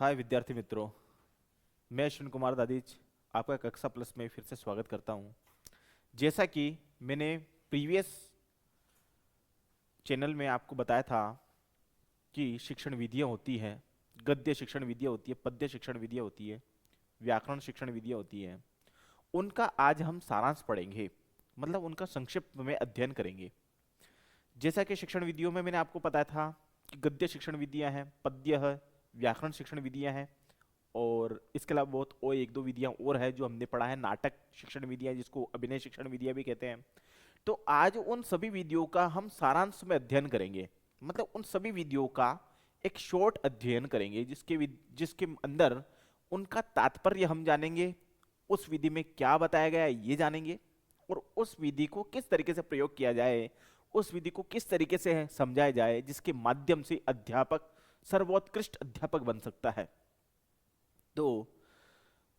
हाय विद्यार्थी मित्रों। मैं अश्विन कुमार दादीज आपका कक्षा प्लस में फिर से स्वागत करता हूं। जैसा कि मैंने प्रीवियस चैनल में आपको बताया था कि शिक्षण विधियां होती हैं, गद्य शिक्षण विधियां होती है, पद्य शिक्षण विधियां होती है, व्याकरण शिक्षण विधियां होती हैं। उनका आज हम सारांश पढ़ेंगे, मतलब उनका संक्षिप्त में अध्ययन करेंगे। जैसा कि शिक्षण विधियों में मैंने आपको बताया था कि गद्य शिक्षण विधियां हैं, पद्य है, व्याकरण शिक्षण विधियां हैं, और इसके अलावा बहुत और एक दो विधियां और है जो हमने पढ़ा है, नाटक शिक्षण विधियां जिसको अभिनय शिक्षण विधियां भी कहते हैं। तो आज उन सभी विधियों का हम सारांश में अध्ययन करेंगे, मतलब उन सभी विधियों का एक शॉर्ट अध्ययन करेंगे जिसके अंदर उनका तात्पर्य हम जानेंगे, उस विधि में क्या बताया गया है ये जानेंगे, और उस विधि को किस तरीके से प्रयोग किया जाए, उस विधि को किस तरीके से समझाया जाए जिसके माध्यम से अध्यापक सर्वोत्कृष्ट अध्यापक बन सकता है। तो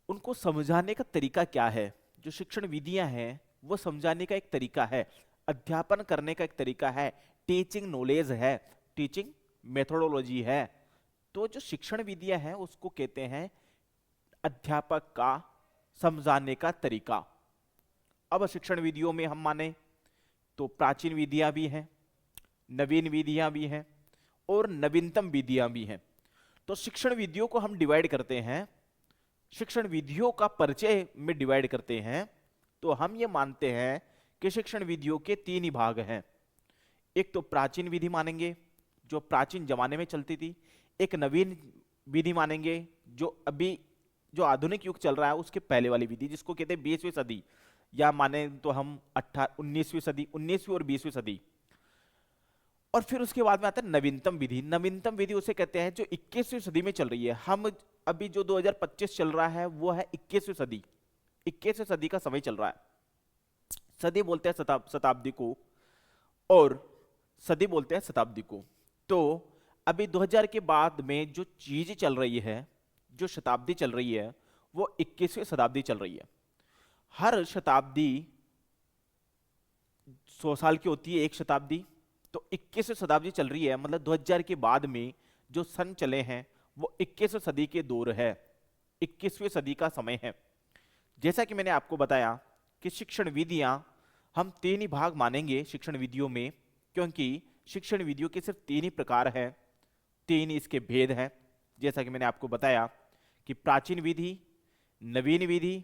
उनको समझाने का तरीका क्या है? जो शिक्षण विधियां हैं वो समझाने का एक तरीका है, अध्यापन करने का एक तरीका है, टीचिंग नॉलेज है, टीचिंग मेथोडोलॉजी है। तो जो शिक्षण विधियां हैं उसको कहते हैं अध्यापक का समझाने का तरीका। अब शिक्षण विधियों में हम माने तो प्राचीन विधियां भी हैं, नवीन विधियां भी हैं और नवीनतम विधियां भी हैं। तो शिक्षण विधियों को हम डिवाइड करते हैं, शिक्षण विधियों का परिचय में डिवाइड करते हैं। तो हम ये मानते हैं कि शिक्षण विधियों के तीन ही भाग हैं। एक तो प्राचीन विधि मानेंगे जो प्राचीन जमाने में चलती थी, एक नवीन विधि मानेंगे जो अभी जो आधुनिक युग चल रहा है उसके पहले वाली विधि जिसको कहते हैं 20वीं सदी, या माने तो हम 19वीं सदी, 19वीं और 20वीं सदी। और फिर उसके बाद में आता है नवीनतम विधि। नवीनतम विधि उसे कहते हैं जो 21वीं सदी में चल रही है। हम अभी जो 2025 चल रहा है वो है 21वीं सदी, 21वीं सदी का समय चल रहा है। सदी बोलते हैं शताब्दी को, और सदी बोलते हैं शताब्दी को। तो अभी 2000 के बाद में जो चीज चल रही है, जो शताब्दी चल रही है, वो 21वीं शताब्दी चल रही है। हर शताब्दी 100 साल की होती है, एक शताब्दी। तो 21वीं शताब्दी चल रही है, मतलब 2000 के बाद में जो सन चले हैं वो 21वीं सदी के दौर है, 21वीं सदी का समय है। जैसा कि मैंने आपको बताया कि शिक्षण विधियां हम तीन ही भाग मानेंगे शिक्षण विधियों में, क्योंकि शिक्षण विधियों के सिर्फ तीन ही प्रकार हैं, तीन ही इसके भेद हैं। जैसा कि मैंने आपको बताया कि प्राचीन विधि, नवीन विधि।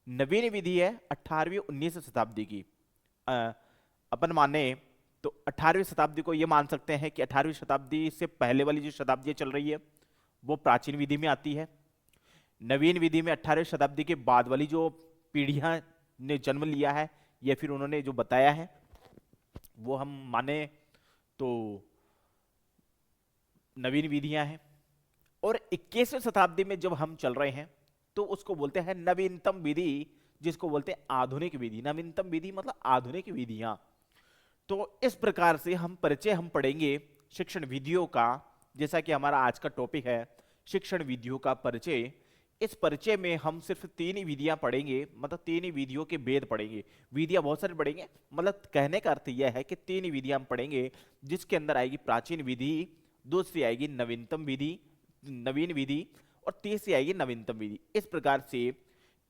नवीन विधि है 18वीं 19वीं शताब्दी की। अपन माने तो 18वीं शताब्दी को ये मान सकते हैं कि 18वीं शताब्दी से पहले वाली जो शताब्दी चल रही है वो प्राचीन विधि में आती है। नवीन विधि में 18वीं शताब्दी के बाद वाली जो पीढ़ियां ने जन्म लिया है या फिर उन्होंने जो बताया है वो हम माने तो नवीन विधियां हैं। और 21वीं शताब्दी में जब हम चल रहे हैं तो उसको बोलते हैं नवीनतम विधि, जिसको बोलते हैं आधुनिक विधि। नवीनतम विधि मतलब आधुनिक विधियां। तो इस प्रकार से हम पढ़ेंगे शिक्षण विधियों का। जैसा कि हमारा आज का टॉपिक है शिक्षण विधियों का परिचय। इस परिचय में हम सिर्फ तीन ही विधियां पढ़ेंगे, मतलब तीन ही विधियों के भेद पढ़ेंगे। विधियां बहुत सारी पढ़ेंगे, मतलब कहने का अर्थ यह है कि तीन ही विधियां हम पढ़ेंगे, जिसके अंदर आएगी प्राचीन विधि, दूसरी आएगी नवीनतम विधि, नवीन विधि, और तीसरी आएगी नवीनतम विधि। इस प्रकार से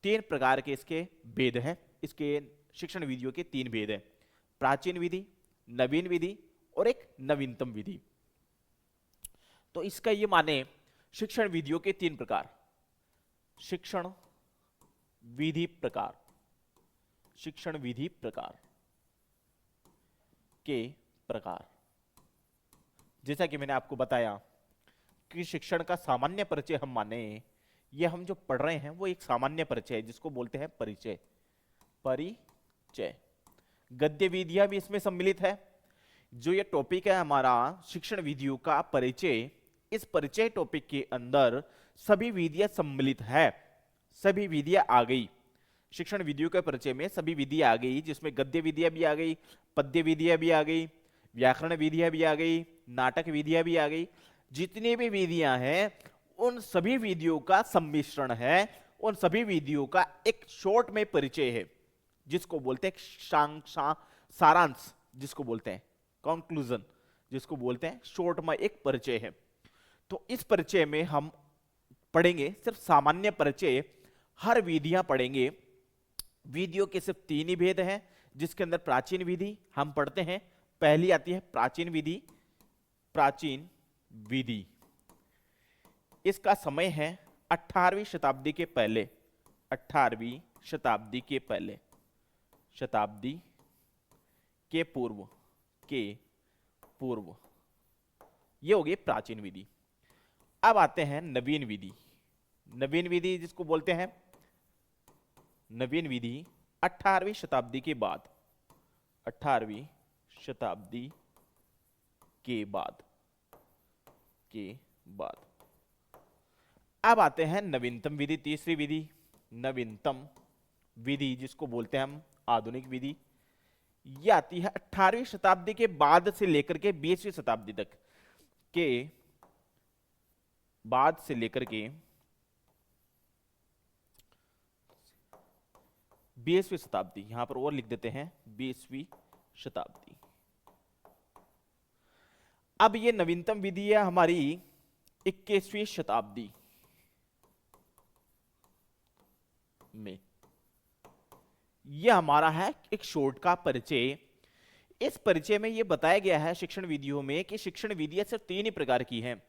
तीन प्रकार के इसके भेद हैं। इसके शिक्षण विधियों के तीन भेद हैं, प्राचीन विधि, नवीन विधि और एक नवीनतम विधि। तो इसका ये माने शिक्षण विधियों के तीन प्रकार, शिक्षण विधि प्रकार, शिक्षण विधि प्रकार के प्रकार। जैसा कि मैंने आपको बताया कि शिक्षण का सामान्य परिचय हम माने, ये हम जो पढ़ रहे हैं वो एक सामान्य परिचय है जिसको बोलते हैं परिचय। परिचय गद्य विधियां भी इसमें सम्मिलित है। जो ये टॉपिक है हमारा शिक्षण विधियों का परिचय, इस परिचय टॉपिक के अंदर सभी विधियां सम्मिलित है। सभी विधियां आ गई शिक्षण विधियों के परिचय में, सभी विधियां आ गई, जिसमें गद्य विधियां भी आ गई, पद्य विधियां भी आ गई, व्याकरण विधियां भी आ गई, नाटक विधियां भी आ गई। जितनी भी विधियां हैं उन सभी विधियों का सम्मिश्रण है, उन सभी विधियों का एक शॉर्ट में परिचय है जिसको बोलते हैं सारांश, जिसको बोलते हैं कंक्लूजन, जिसको बोलते हैं शॉर्ट में एक परिचय है। तो इस परिचय में हम पढ़ेंगे सिर्फ सामान्य परिचय, हर विधियां पढ़ेंगे। विधियों के सिर्फ 3 ही भेद हैं, जिसके अंदर प्राचीन विधि हम पढ़ते हैं। पहली आती है प्राचीन विधि। प्राचीन विधि, इसका समय है 18वीं शताब्दी के पहले, 18वीं शताब्दी के पहले, शताब्दी के पूर्व, के पूर्व। ये हो गई प्राचीन विधि। अब आते हैं नवीन विधि। नवीन विधि जिसको बोलते हैं नवीन विधि 18वीं शताब्दी के बाद, 18वीं शताब्दी के बाद, के बाद। अब आते हैं नवीनतम विधि, तीसरी विधि। नवीनतम विधि जिसको बोलते हैं हम आधुनिक विधि, ये आती है 18वीं शताब्दी के बाद से लेकर के 20वीं शताब्दी तक, के बाद से लेकर के 20वीं शताब्दी, यहां पर और लिख देते हैं 20वीं शताब्दी। अब ये नवीनतम विधि है हमारी 21वीं शताब्दी में। यह हमारा है एक शॉर्ट का परिचय। इस परिचय में यह बताया गया है शिक्षण विधियों में कि शिक्षण विधियां सिर्फ 3 ही प्रकार की हैं।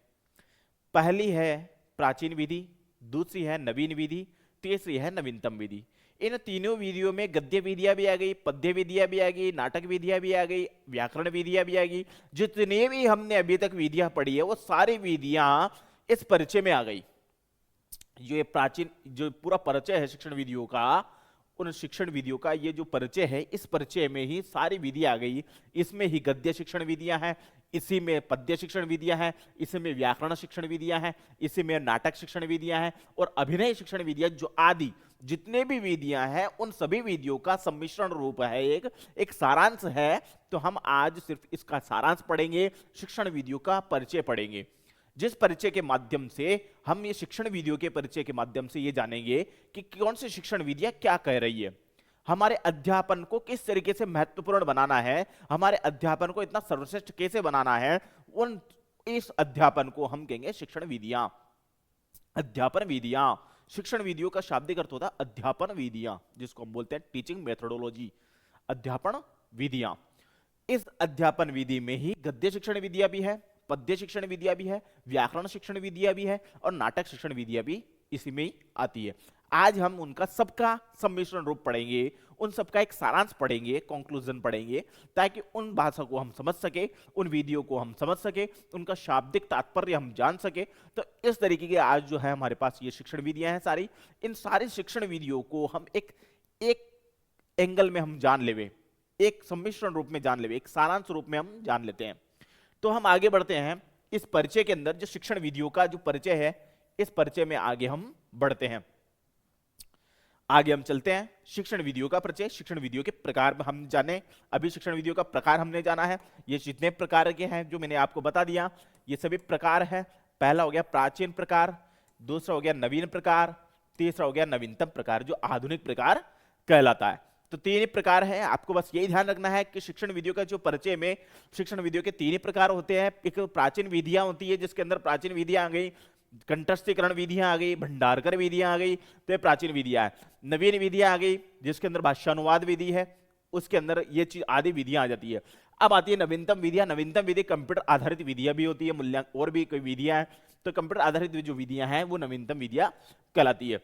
पहली है प्राचीन विधि, दूसरी है नवीन विधि, तीसरी है नवीनतम विधि। इन तीनों विधियों में गद्य विधियां भी आ गई, पद्य विधियां भी आ गई, नाटक विधियां भी आ गई, व्याकरण विधियां भी आ गई। जितने भी हमने अभी तक विधियां पढ़ी है वो सारी विधियां इस परिचय में आ गई। जो ये प्राचीन जो पूरा परिचय है शिक्षण विधियों का, उन शिक्षण विधियों का ये जो परिचय है, इस परिचय में ही सारी विधि आ गई। इसमें ही गद्य शिक्षण विधियां हैं, इसी में पद्य शिक्षण विधियां हैं, इसी में व्याकरण शिक्षण विधियां हैं, इसी में नाटक शिक्षण विधियां हैं और अभिनय शिक्षण विधियां, जो आदि जितने भी विधियां हैं उन सभी विधियों का सम्मिश्रण रूप है, एक सारांश है। तो हम आज सिर्फ इसका सारांश पढ़ेंगे, शिक्षण विधियों का परिचय पढ़ेंगे, जिस परिचय के माध्यम से हम ये शिक्षण विधियों के परिचय के माध्यम से ये जानेंगे कि कौन सी शिक्षण विधियां क्या कह रही है, हमारे अध्यापन को किस तरीके से महत्वपूर्ण बनाना है, हमारे अध्यापन को इतना सर्वश्रेष्ठ कैसे बनाना है, उन इस अध्यापन को हम कहेंगे शिक्षण विधियां। अध्यापन विधियां, शिक्षण विधियों का शाब्दिक अर्थ होता है अध्यापन विधियां, जिसको हम बोलते हैं टीचिंग मेथोडोलॉजी। अध्यापन विधियां, इस अध्यापन विधि में ही गद्य शिक्षण विधियां भी है, पद्य शिक्षण विधियां भी है, व्याकरण शिक्षण विधियां भी है और नाटक शिक्षण विधियां भी इसी में ही आती है। आज हम उनका सबका सम्मिश्रण रूप पढ़ेंगे, उन सबका एक सारांश पढ़ेंगे, कंक्लूजन पढ़ेंगे, ताकि उन भाषा को हम समझ सके, उन विधियों को हम समझ सके, उनका शाब्दिक तात्पर्य हम जान सके। तो इस तरीके के आज जो है हमारे पास ये शिक्षण विधियां हैं सारी। इन सारी शिक्षण विधियों को हम एक एंगल में हम जान लेवे, एक सम्मिश्रण रूप में जान लेवे, एक सारांश रूप में हम जान लेते हैं। तो हम आगे बढ़ते हैं इस परिचय के अंदर, जो शिक्षण विधियों का जो परिचय है, इस परिचय में आगे हम बढ़ते हैं। आगे हम चलते हैं शिक्षण विधियों का परिचय, शिक्षण विधियों के प्रकार हम जाने। अभी शिक्षण विधियों का प्रकार हमने जाना है, ये जितने प्रकार के हैं जो मैंने आपको बता दिया, ये सभी प्रकार है। पहला हो गया प्राचीन प्रकार, दूसरा हो गया नवीन प्रकार, तीसरा हो गया नवीनतम प्रकार, जो आधुनिक प्रकार कहलाता है। तो 3 ही प्रकार है। आपको बस यही ध्यान रखना है कि शिक्षण विधियों का जो परिचय में शिक्षण विधियों के 3 ही प्रकार होते हैं। एक प्राचीन विधियां होती है, जिसके अंदर प्राचीन विधियां आ गई, कंठस्थीकरण विधियां आ गई, भंडारकर विधियां आ गई, तो ये प्राचीन विधियां है। नवीन विधियां आ गई जिसके अंदर भाष्यानुवाद विधि है, उसके अंदर ये चीज आदि विधियां आ जाती है। अब आती है नवीनतम विधियां। नवीनतम विधि कंप्यूटर आधारित विधियां भी होती है, मूल्यांकन और भी कोई विधियां हैं, तो कंप्यूटर आधारित जो विधियां हैं वो नवीनतम विधियां कहलाती है।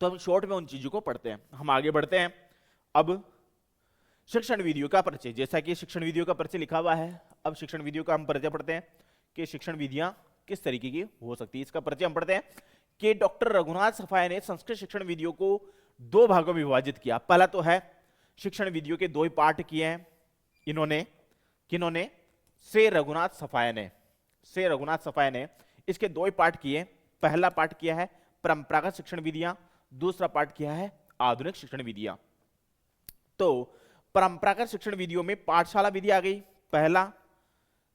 तो हम शॉर्ट में उन चीजों को पढ़ते हैं। हम आगे बढ़ते हैं। अब शिक्षण विधियों का परिचय, जैसा कि शिक्षण विधियों का परिचय लिखा हुआ है, अब शिक्षण विधियों का हम परिचय पढ़ते हैं कि शिक्षण विधियां किस तरीके की हो सकती है। इसका परिचय हम पढ़ते हैं कि डॉक्टर रघुनाथ सफाया ने संस्कृत शिक्षण विधियों को 2 भागों में विभाजित किया। पहला तो है शिक्षण विधियों के 2 ही पार्ट किए हैं इन्होंने, किन्होंने? से रघुनाथ सफाया ने इसके 2 ही पार्ट किए। पहला पार्ट किया है परंपरागत शिक्षण विधियां, दूसरा पार्ट किया है आधुनिक शिक्षण विधियां। तो परंपरागत शिक्षण विधियों में पाठशाला विधि आ गई पहला,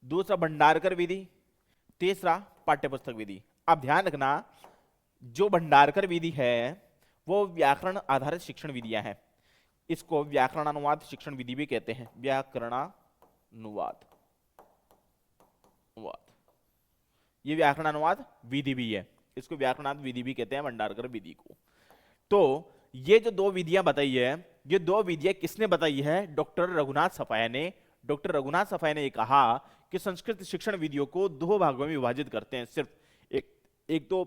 दूसरा भंडारकर विधि, तीसरा पाठ्यपुस्तक विधि। अब ध्यान रखना, जो भंडारकर विधि है वो व्याकरण आधारित शिक्षण विधियां हैं। इसको व्याकरणानुवाद शिक्षण विधि भी कहते हैं, व्याकरणानुवाद, ये व्याकरणानुवाद विधि भी है। इसको व्याकरणार्थ विधि भी कहते हैं, भंडारकर विधि को। तो ये जो दो विधियां बताई है, ये दो विधियां किसने बताई है? डॉक्टर रघुनाथ सफाया ने। डॉक्टर रघुनाथ सफाया ने कहा कि संस्कृत शिक्षण विधियों को दो भागों में विभाजित करते हैं। सिर्फ एक एक तो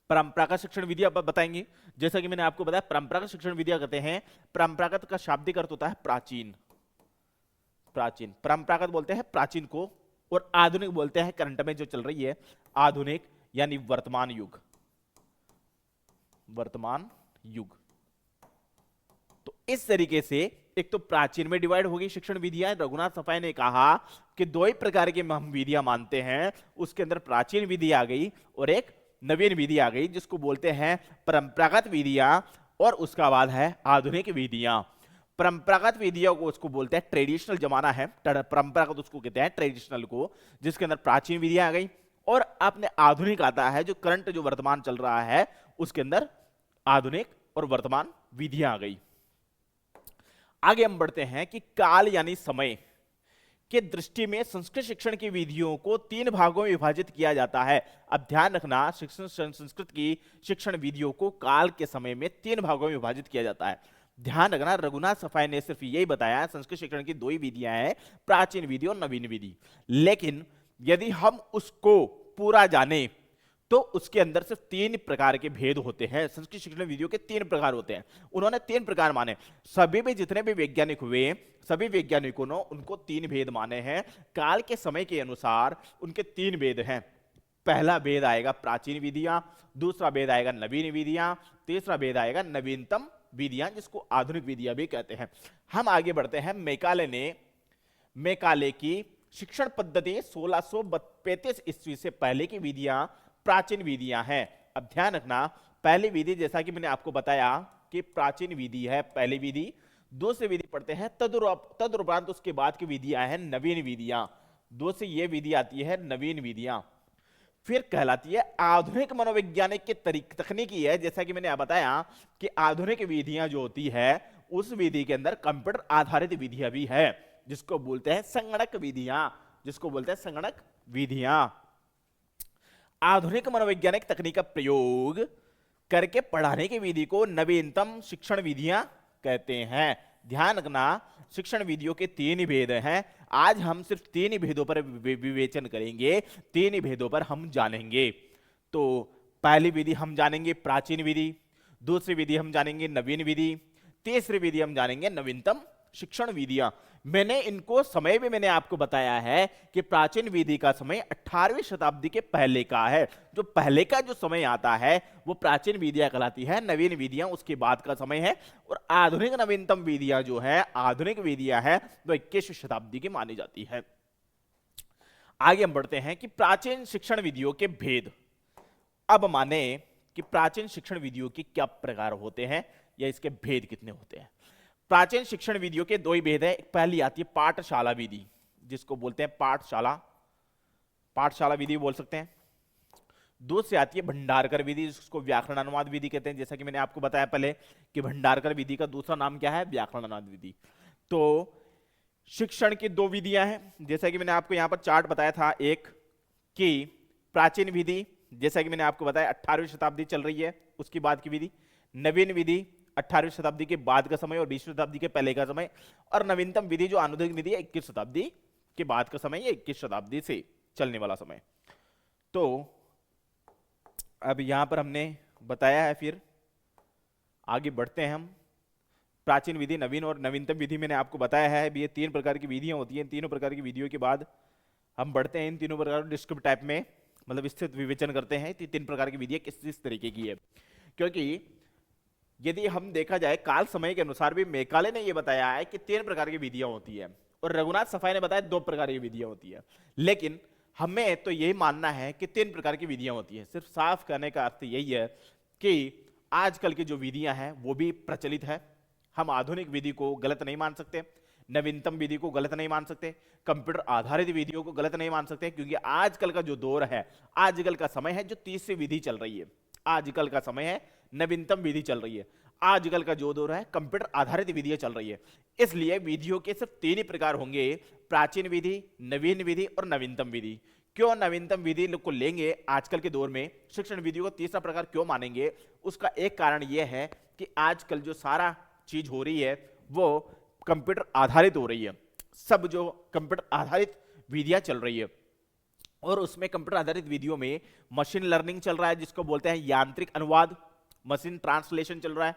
परंपरागत शिक्षण विधियां बताएंगे, जैसा कि मैंने आपको बताया परंपरागत शिक्षण विधियां कहते हैं, परंपरागत का शाब्दिक अर्थ होता है प्राचीन। प्राचीन, परंपरागत बोलते हैं प्राचीन को, और आधुनिक बोलते हैं करंट में जो चल रही है आधुनिक, यानी वर्तमान युग। वर्तमान युग। तो इस तरीके से एक तो प्राचीन में डिवाइड होगी शिक्षण विधियां। रघुनाथ सफाई ने कहा कि दो ही प्रकार की हम विधियां मानते हैं, उसके अंदर प्राचीन विधि आ गई और एक नवीन विधि आ गई, जिसको बोलते हैं परंपरागत विधियां, और उसका बाद है आधुनिक विधियां। परंपरागत विधियों को उसको बोलते हैं ट्रेडिशनल जमाना है, परंपरागत उसको कहते हैं ट्रेडिशनल को, जिसके अंदर प्राचीन विधियां आ गई, और अपने आधुनिक आता है जो करंट जो वर्तमान चल रहा है उसके अंदर आधुनिक और वर्तमान विधियां आ गई। आगे हम बढ़ते हैं कि काल यानी समय के दृष्टि में संस्कृत शिक्षण की विधियों को तीन भागों में विभाजित किया जाता है। अब ध्यान रखना, शिक्षण संस्कृत की शिक्षण विधियों को काल के समय में तीन भागों में विभाजित किया जाता है। ध्यान रखना, रघुनाथ सफाई ने सिर्फ यही बताया संस्कृत शिक्षण की दो ही विधियां हैं, प्राचीन विधि और नवीन विधि। लेकिन यदि हम उसको पूरा जाने तो उसके अंदर सिर्फ तीन प्रकार के भेद होते हैं। संस्कृत शिक्षण विधियों के तीन प्रकार होते हैं, उन्होंने तीन प्रकार माने। सभी भी जितने भी वैज्ञानिक हुए, सभी वैज्ञानिकों ने उनको तीन भेद माने हैं। काल के समय के अनुसार उनके तीन भेद हैं। पहला भेद आएगा प्राचीन विधियां, दूसरा भेद आएगा नवीन विधियां, तीसरा भेद आएगा नवीनतम विधियां, जिसको आधुनिक विधियां भी कहते हैं। हम आगे बढ़ते हैं। मैकाले की शिक्षण पद्धति 1635 ईस्वी से पहले की विधियां प्राचीन विधियां हैं। अब ध्यान रखना, पहली विधि जैसा कि मैंने आपको बताया कि प्राचीन विधि है पहली विधि, दूसरी विधि पढ़ते हैं तदुपरांत उसके बाद की विधियां हैं नवीन विधियां। दो से ये विधि आती है नवीन विधियां, फिर कहलाती है आधुनिक मनोवैज्ञानिक की तकनीकी है। जैसा कि मैंने बताया कि आधुनिक विधियां जो होती है उस विधि के अंदर कंप्यूटर आधारित विधियां भी है, जिसको बोलते हैं संगणक विधियां, जिसको बोलते हैं संगणक विधियां। आधुनिक मनोवैज्ञानिक तकनीक का प्रयोग करके पढ़ाने की विधि को नवीनतम शिक्षण विधियां कहते हैं। ध्यान रखना, शिक्षण विधियों के तीन ही भेद हैं। आज हम सिर्फ तीन ही भेदों पर विवेचन करेंगे, तीन ही भेदों पर हम जानेंगे। तो पहली विधि हम जानेंगे प्राचीन विधि, दूसरी विधि हम जानेंगे नवीन विधि, तीसरी विधि हम जानेंगे नवीनतम शिक्षण विधियां। मैंने इनको समय भी मैंने आपको बताया है कि प्राचीन विधि का समय 18वीं शताब्दी के पहले का है। जो पहले का जो समय आता है वो प्राचीन विधियां कहलाती है, नवीन विधियां उसके बाद का समय है, और आधुनिक नवीनतम विधियां जो है आधुनिक विधियां है वो 21वीं शताब्दी की मानी जाती है। आगे हम बढ़ते हैं कि प्राचीन शिक्षण विधियों के भेद। अब माने कि प्राचीन शिक्षण विधियों के क्या प्रकार होते हैं या इसके भेद कितने होते हैं। प्राचीन शिक्षण विधियों के दो ही भेद है। पहली आती है पाठशाला विधि, जिसको बोलते हैं पाठशाला विधि बोल सकते हैं। दूसरी आती है भंडारकर विधि, जिसको व्याकरण अनुवाद विधि कहते हैं। जैसा कि मैंने आपको बताया पहले कि भंडारकर विधि का दूसरा नाम क्या है, व्याकरण अनुवाद विधि। तो शिक्षण की दो विधियां हैं, जैसा कि मैंने आपको यहां पर चार्ट बताया था। एक कि प्राचीन विधि, जैसा कि मैंने आपको बताया 18वीं शताब्दी चल रही है उसकी बाद की विधि। नवीन विधि 18वीं शताब्दी के बाद का समय और 20वीं शताब्दी के पहले का समय। और नवीनतम विधि जो आधुनिक विधि है 21 शताब्दी के बाद का समय, या 21 शताब्दी से चलने वाला समय। तो अब यहां पर हमने बताया है, फिर आगे बढ़ते हैं हम। प्राचीन विधि, नवीन और नवीनतम विधि मैंने आपको बताया है। ये तीन प्रकार की विधियां होती हैं। तीनों प्रकार की विधियों के बाद हम बढ़ते हैं इन तीनों प्रकार डिस्क्रिप्टिव टाइप में, मतलब स्थित विवेचन करते हैं तीन प्रकार की विधियां किस तरीके की है। क्योंकि यदि हम देखा जाए काल समय के अनुसार भी मैकाले ने यह बताया है कि तीन प्रकार की विधियां होती है, और रघुनाथ सफाई ने बताया दो प्रकार की विधियां होती है। लेकिन हमें तो यही मानना है कि तीन प्रकार की विधियां होती है। सिर्फ साफ करने का अर्थ यही है कि आजकल की जो विधियां हैं वो भी प्रचलित है। हम आधुनिक विधि को गलत नहीं मान सकते, नवीनतम विधि को गलत नहीं मान सकते, कंप्यूटर आधारित विधियों को गलत नहीं मान सकते, क्योंकि आजकल का जो दौर है, आजकल का समय है जो तीसरी विधि चल रही है, आजकल का समय है नवीनतम विधि चल रही है, आजकल का जो दौर है कंप्यूटर आधारित विधियां चल रही है। इसलिए विधियों के सिर्फ तीन ही प्रकार होंगे, प्राचीन विधि, नवीन विधि और नवीनतम विधि। क्यों नवीनतम विधि को लेंगे आजकल के दौर में, शिक्षण विधि को तीसरा प्रकार क्यों मानेंगे? उसका एक कारण यह है कि आजकल जो सारा चीज हो रही है वो कंप्यूटर आधारित हो रही है। सब जो कंप्यूटर आधारित विधियां चल रही है, और उसमें कंप्यूटर आधारित विधियों में मशीन लर्निंग चल रहा है जिसको बोलते हैं यांत्रिक अनुवाद, मशीन ट्रांसलेशन चल रहा है।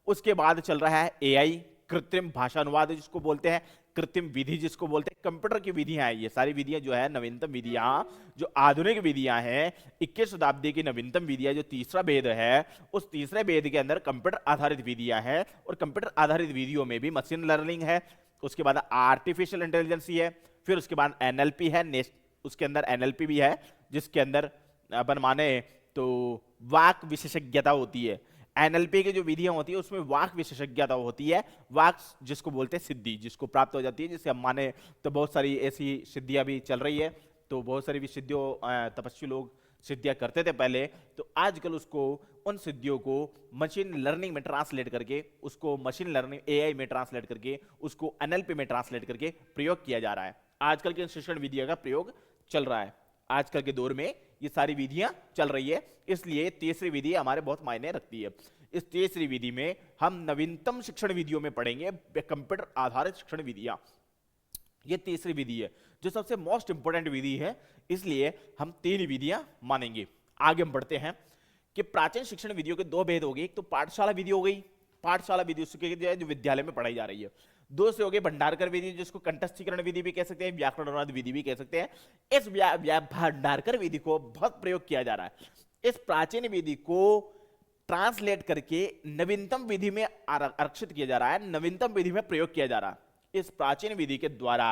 उसके बाद चल रहा है एआई, कृत्रिम भाषा अनुवाद जिसको बोलते हैं, कृत्रिम विधि जिसको बोलते हैं। कंप्यूटर की विधियां हैं ये सारी विधियां जो है नवीनतम विधियां, जो आधुनिक विधियां हैं, 21 शताब्दी की नवीनतम विधियां, जो तीसरा भेद है उस तीसरे भेद के अंदर कंप्यूटर आधारित विधियां हैं। और कंप्यूटर आधारित विधियों में भी मशीन लर्निंग है, उसके बाद आर्टिफिशियल इंटेलिजेंस है, फिर उसके बाद एनएलपी है, उसके अंदर एनएलपी भी है जिसके अंदर अपन माने तो वाक विशेषज्ञता होती है। एनएलपी की जो विधियां होती है उसमें वाक विशेषज्ञता होती है, वाक जिसको बोलते हैं सिद्धि जिसको प्राप्त हो जाती है, जिसे हम माने तो बहुत सारी ऐसी सिद्धियां भी चल रही है। तो बहुत सारी भी सिद्धियों तपस्वी लोग सिद्धियां करते थे पहले, तो आजकल उसको उन सिद्धियों को मशीन लर्निंग में ट्रांसलेट करके, उसको मशीन लर्निंग एआई में ट्रांसलेट करके, उसको एनएलपी में ट्रांसलेट करके प्रयोग किया जा रहा है। आजकल के शिक्षण विधियों का प्रयोग चल रहा है, आजकल के दौर में ये सारी विधियां चल रही है। इसलिए तीसरी विधि हमारे बहुत मायने रखती है। इस तीसरी विधि में हम नवीनतम शिक्षण विधियों में पढ़ेंगे कंप्यूटर आधारित शिक्षण विधियां। ये तीसरी विधि है जो सबसे मोस्ट इंपोर्टेंट विधि है, इसलिए हम तीन विधियां मानेंगे। आगे हम बढ़ते हैं कि प्राचीन शिक्षण विधियों के दो भेद हो गए। एक तो पाठशाला विधि हो गई, पाठशाला विधि उसके जो विद्यालय में पढ़ाई जा रही है। दूसरे हो गए भंडारकर विधि जिसको कंठस्थीकरण विधि भी कह सकते हैं, व्याकरण अनुवाद विधि भी कह सकते हैं। इस भंडारकर विधि को बहुत प्रयोग किया जा रहा है। इस प्राचीन विधि को ट्रांसलेट करके नवीनतम विधि में आरक्षित किया जा रहा है, नवीनतम विधि में प्रयोग किया जा रहा है। इस प्राचीन विधि के द्वारा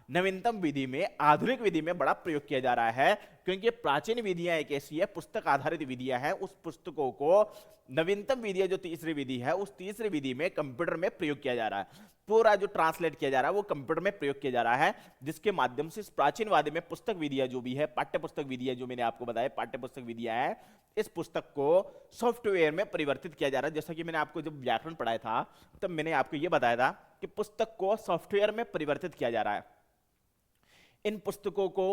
नवीनतम विधि में, आधुनिक विधि में बड़ा प्रयोग किया जा रहा है, क्योंकि प्राचीन विधियां एक ऐसी है, पुस्तक आधारित विधियां हैं, उस पुस्तकों को नवीनतम विधि जो तीसरी विधि है उस तीसरी विधि में कंप्यूटर में प्रयोग किया जा रहा है। पूरा जो ट्रांसलेट किया जा रहा है वो कंप्यूटर में प्रयोग किया जा रहा है, जिसके माध्यम से इस प्राचीनवाद में पुस्तक विधियां जो भी है, पाठ्य पुस्तक विधियां जो मैंने आपको बताया पाठ्य पुस्तक विधियां हैं, इस पुस्तक को सॉफ्टवेयर में परिवर्तित किया जा रहा है। जैसा कि मैंने आपको जब व्याकरण पढ़ाया था तब मैंने आपको यह बताया था कि पुस्तक को सॉफ्टवेयर में परिवर्तित किया जा रहा है, इन पुस्तकों को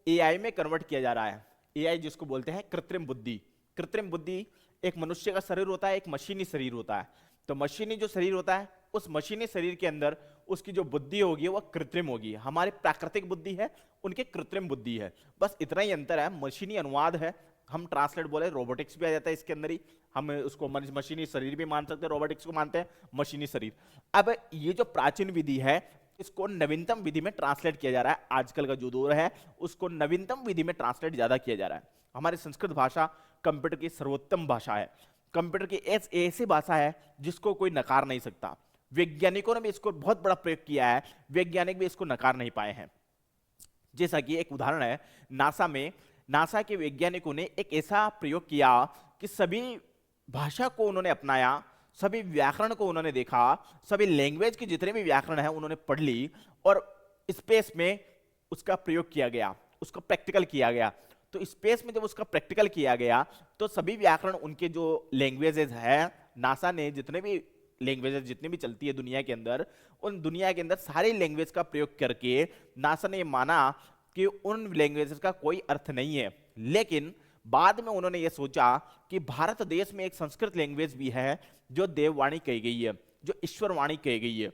एआई में कन्वर्ट किया जा रहा है। एआई जिसको बोलते हैं कृत्रिम बुद्धि। कृत्रिम बुद्धि एक मनुष्य का शरीर होता है, एक मशीनी शरीर होता है। तो मशीनी जो शरीर होता है उस मशीनी शरीर के अंदर उसकी जो बुद्धि होगी वह कृत्रिम होगी। हमारी प्राकृतिक बुद्धि है, उनके कृत्रिम बुद्धि है, बस इतना ही अंतर है। मशीनी अनुवाद है, हम ट्रांसलेट बोले, रोबोटिक्स भी आ जाता है इसके अंदर ही, हम उसको मशीनी शरीर भी मान सकते हैं, रोबोटिक्स को मानते हैं मशीनी शरीर। अब ये जो प्राचीन विधि है इसको नवीनतम विधि में ट्रांसलेट किया जा रहा है। आजकल का जो दौर है उसको नवीनतम विधि में ट्रांसलेट ज्यादा किया जा रहा है। हमारी संस्कृत भाषा कंप्यूटर की सर्वोत्तम भाषा है, कंप्यूटर की ऐसी भाषा है जिसको कोई नकार नहीं सकता। वैज्ञानिकों ने भी इसको बहुत बड़ा प्रयोग किया है, वैज्ञानिक भी इसको नकार नहीं पाए हैं। जैसा कि एक उदाहरण है, नासा में, नासा के वैज्ञानिकों ने एक ऐसा प्रयोग किया कि सभी भाषा को उन्होंने अपनाया, सभी व्याकरण को उन्होंने देखा, सभी लैंग्वेज के जितने भी व्याकरण है उन्होंने पढ़ ली और स्पेस में उसका प्रयोग किया गया, उसका प्रैक्टिकल किया गया। तो स्पेस में जब उसका प्रैक्टिकल किया गया तो सभी व्याकरण, उनके जो लैंग्वेजेस है, नासा ने जितने भी लैंग्वेजेस जितनी भी चलती है दुनिया के अंदर, उन दुनिया के अंदर सारी लैंग्वेज का प्रयोग करके नासा ने माना कि उन लैंग्वेजेस का कोई अर्थ नहीं है। लेकिन बाद में उन्होंने ये सोचा कि भारत देश में एक संस्कृत लैंग्वेज भी है जो देववाणी कही गई है, जो ईश्वरवाणी कही गई है,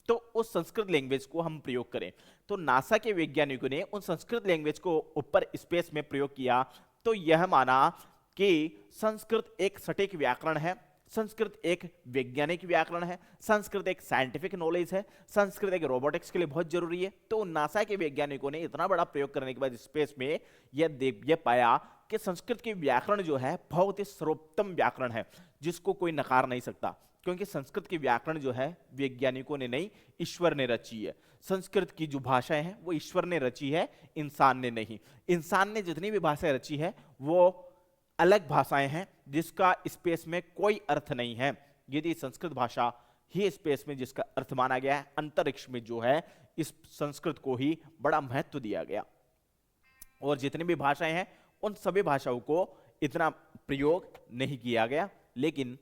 तो उस संस्कृत लैंग्वेज को हम प्रयोग करें। तो नासा के वैज्ञानिकों ने उन संस्कृत लैंग्वेज को ऊपर स्पेस में प्रयोग किया, तो यह माना कि संस्कृत एक सटीक व्याकरण है, संस्कृत एक वैज्ञानिक व्याकरण है, संस्कृत एक साइंटिफिक नॉलेज है, संस्कृत एक रोबोटिक्स के लिए बहुत जरूरी है। तो नासा के वैज्ञानिकों ने इतना बड़ा प्रयोग करने के बाद स्पेस में यह पाया कि संस्कृत की व्याकरण जो है बहुत ही सर्वोत्तम व्याकरण है, जिसको कोई नकार नहीं सकता, क्योंकि संस्कृत की व्याकरण जो है वैज्ञानिकों ने नहीं, ईश्वर ने रची है। संस्कृत की जो भाषाएं हैं वो ईश्वर ने रची है, इंसान ने नहीं। इंसान ने जितनी भी भाषाएं रची है वो अलग भाषाएं हैं जिसका स्पेस में कोई अर्थ नहीं है। यदि संस्कृत भाषा ही स्पेस में जिसका अर्थ माना गया है, अंतरिक्ष में जो है इस संस्कृत को ही बड़ा महत्व दिया गया। और जितनी भी भाषाएं हैं उन सभी भाषाओं को इतना प्रयोग नहीं किया गया, लेकिन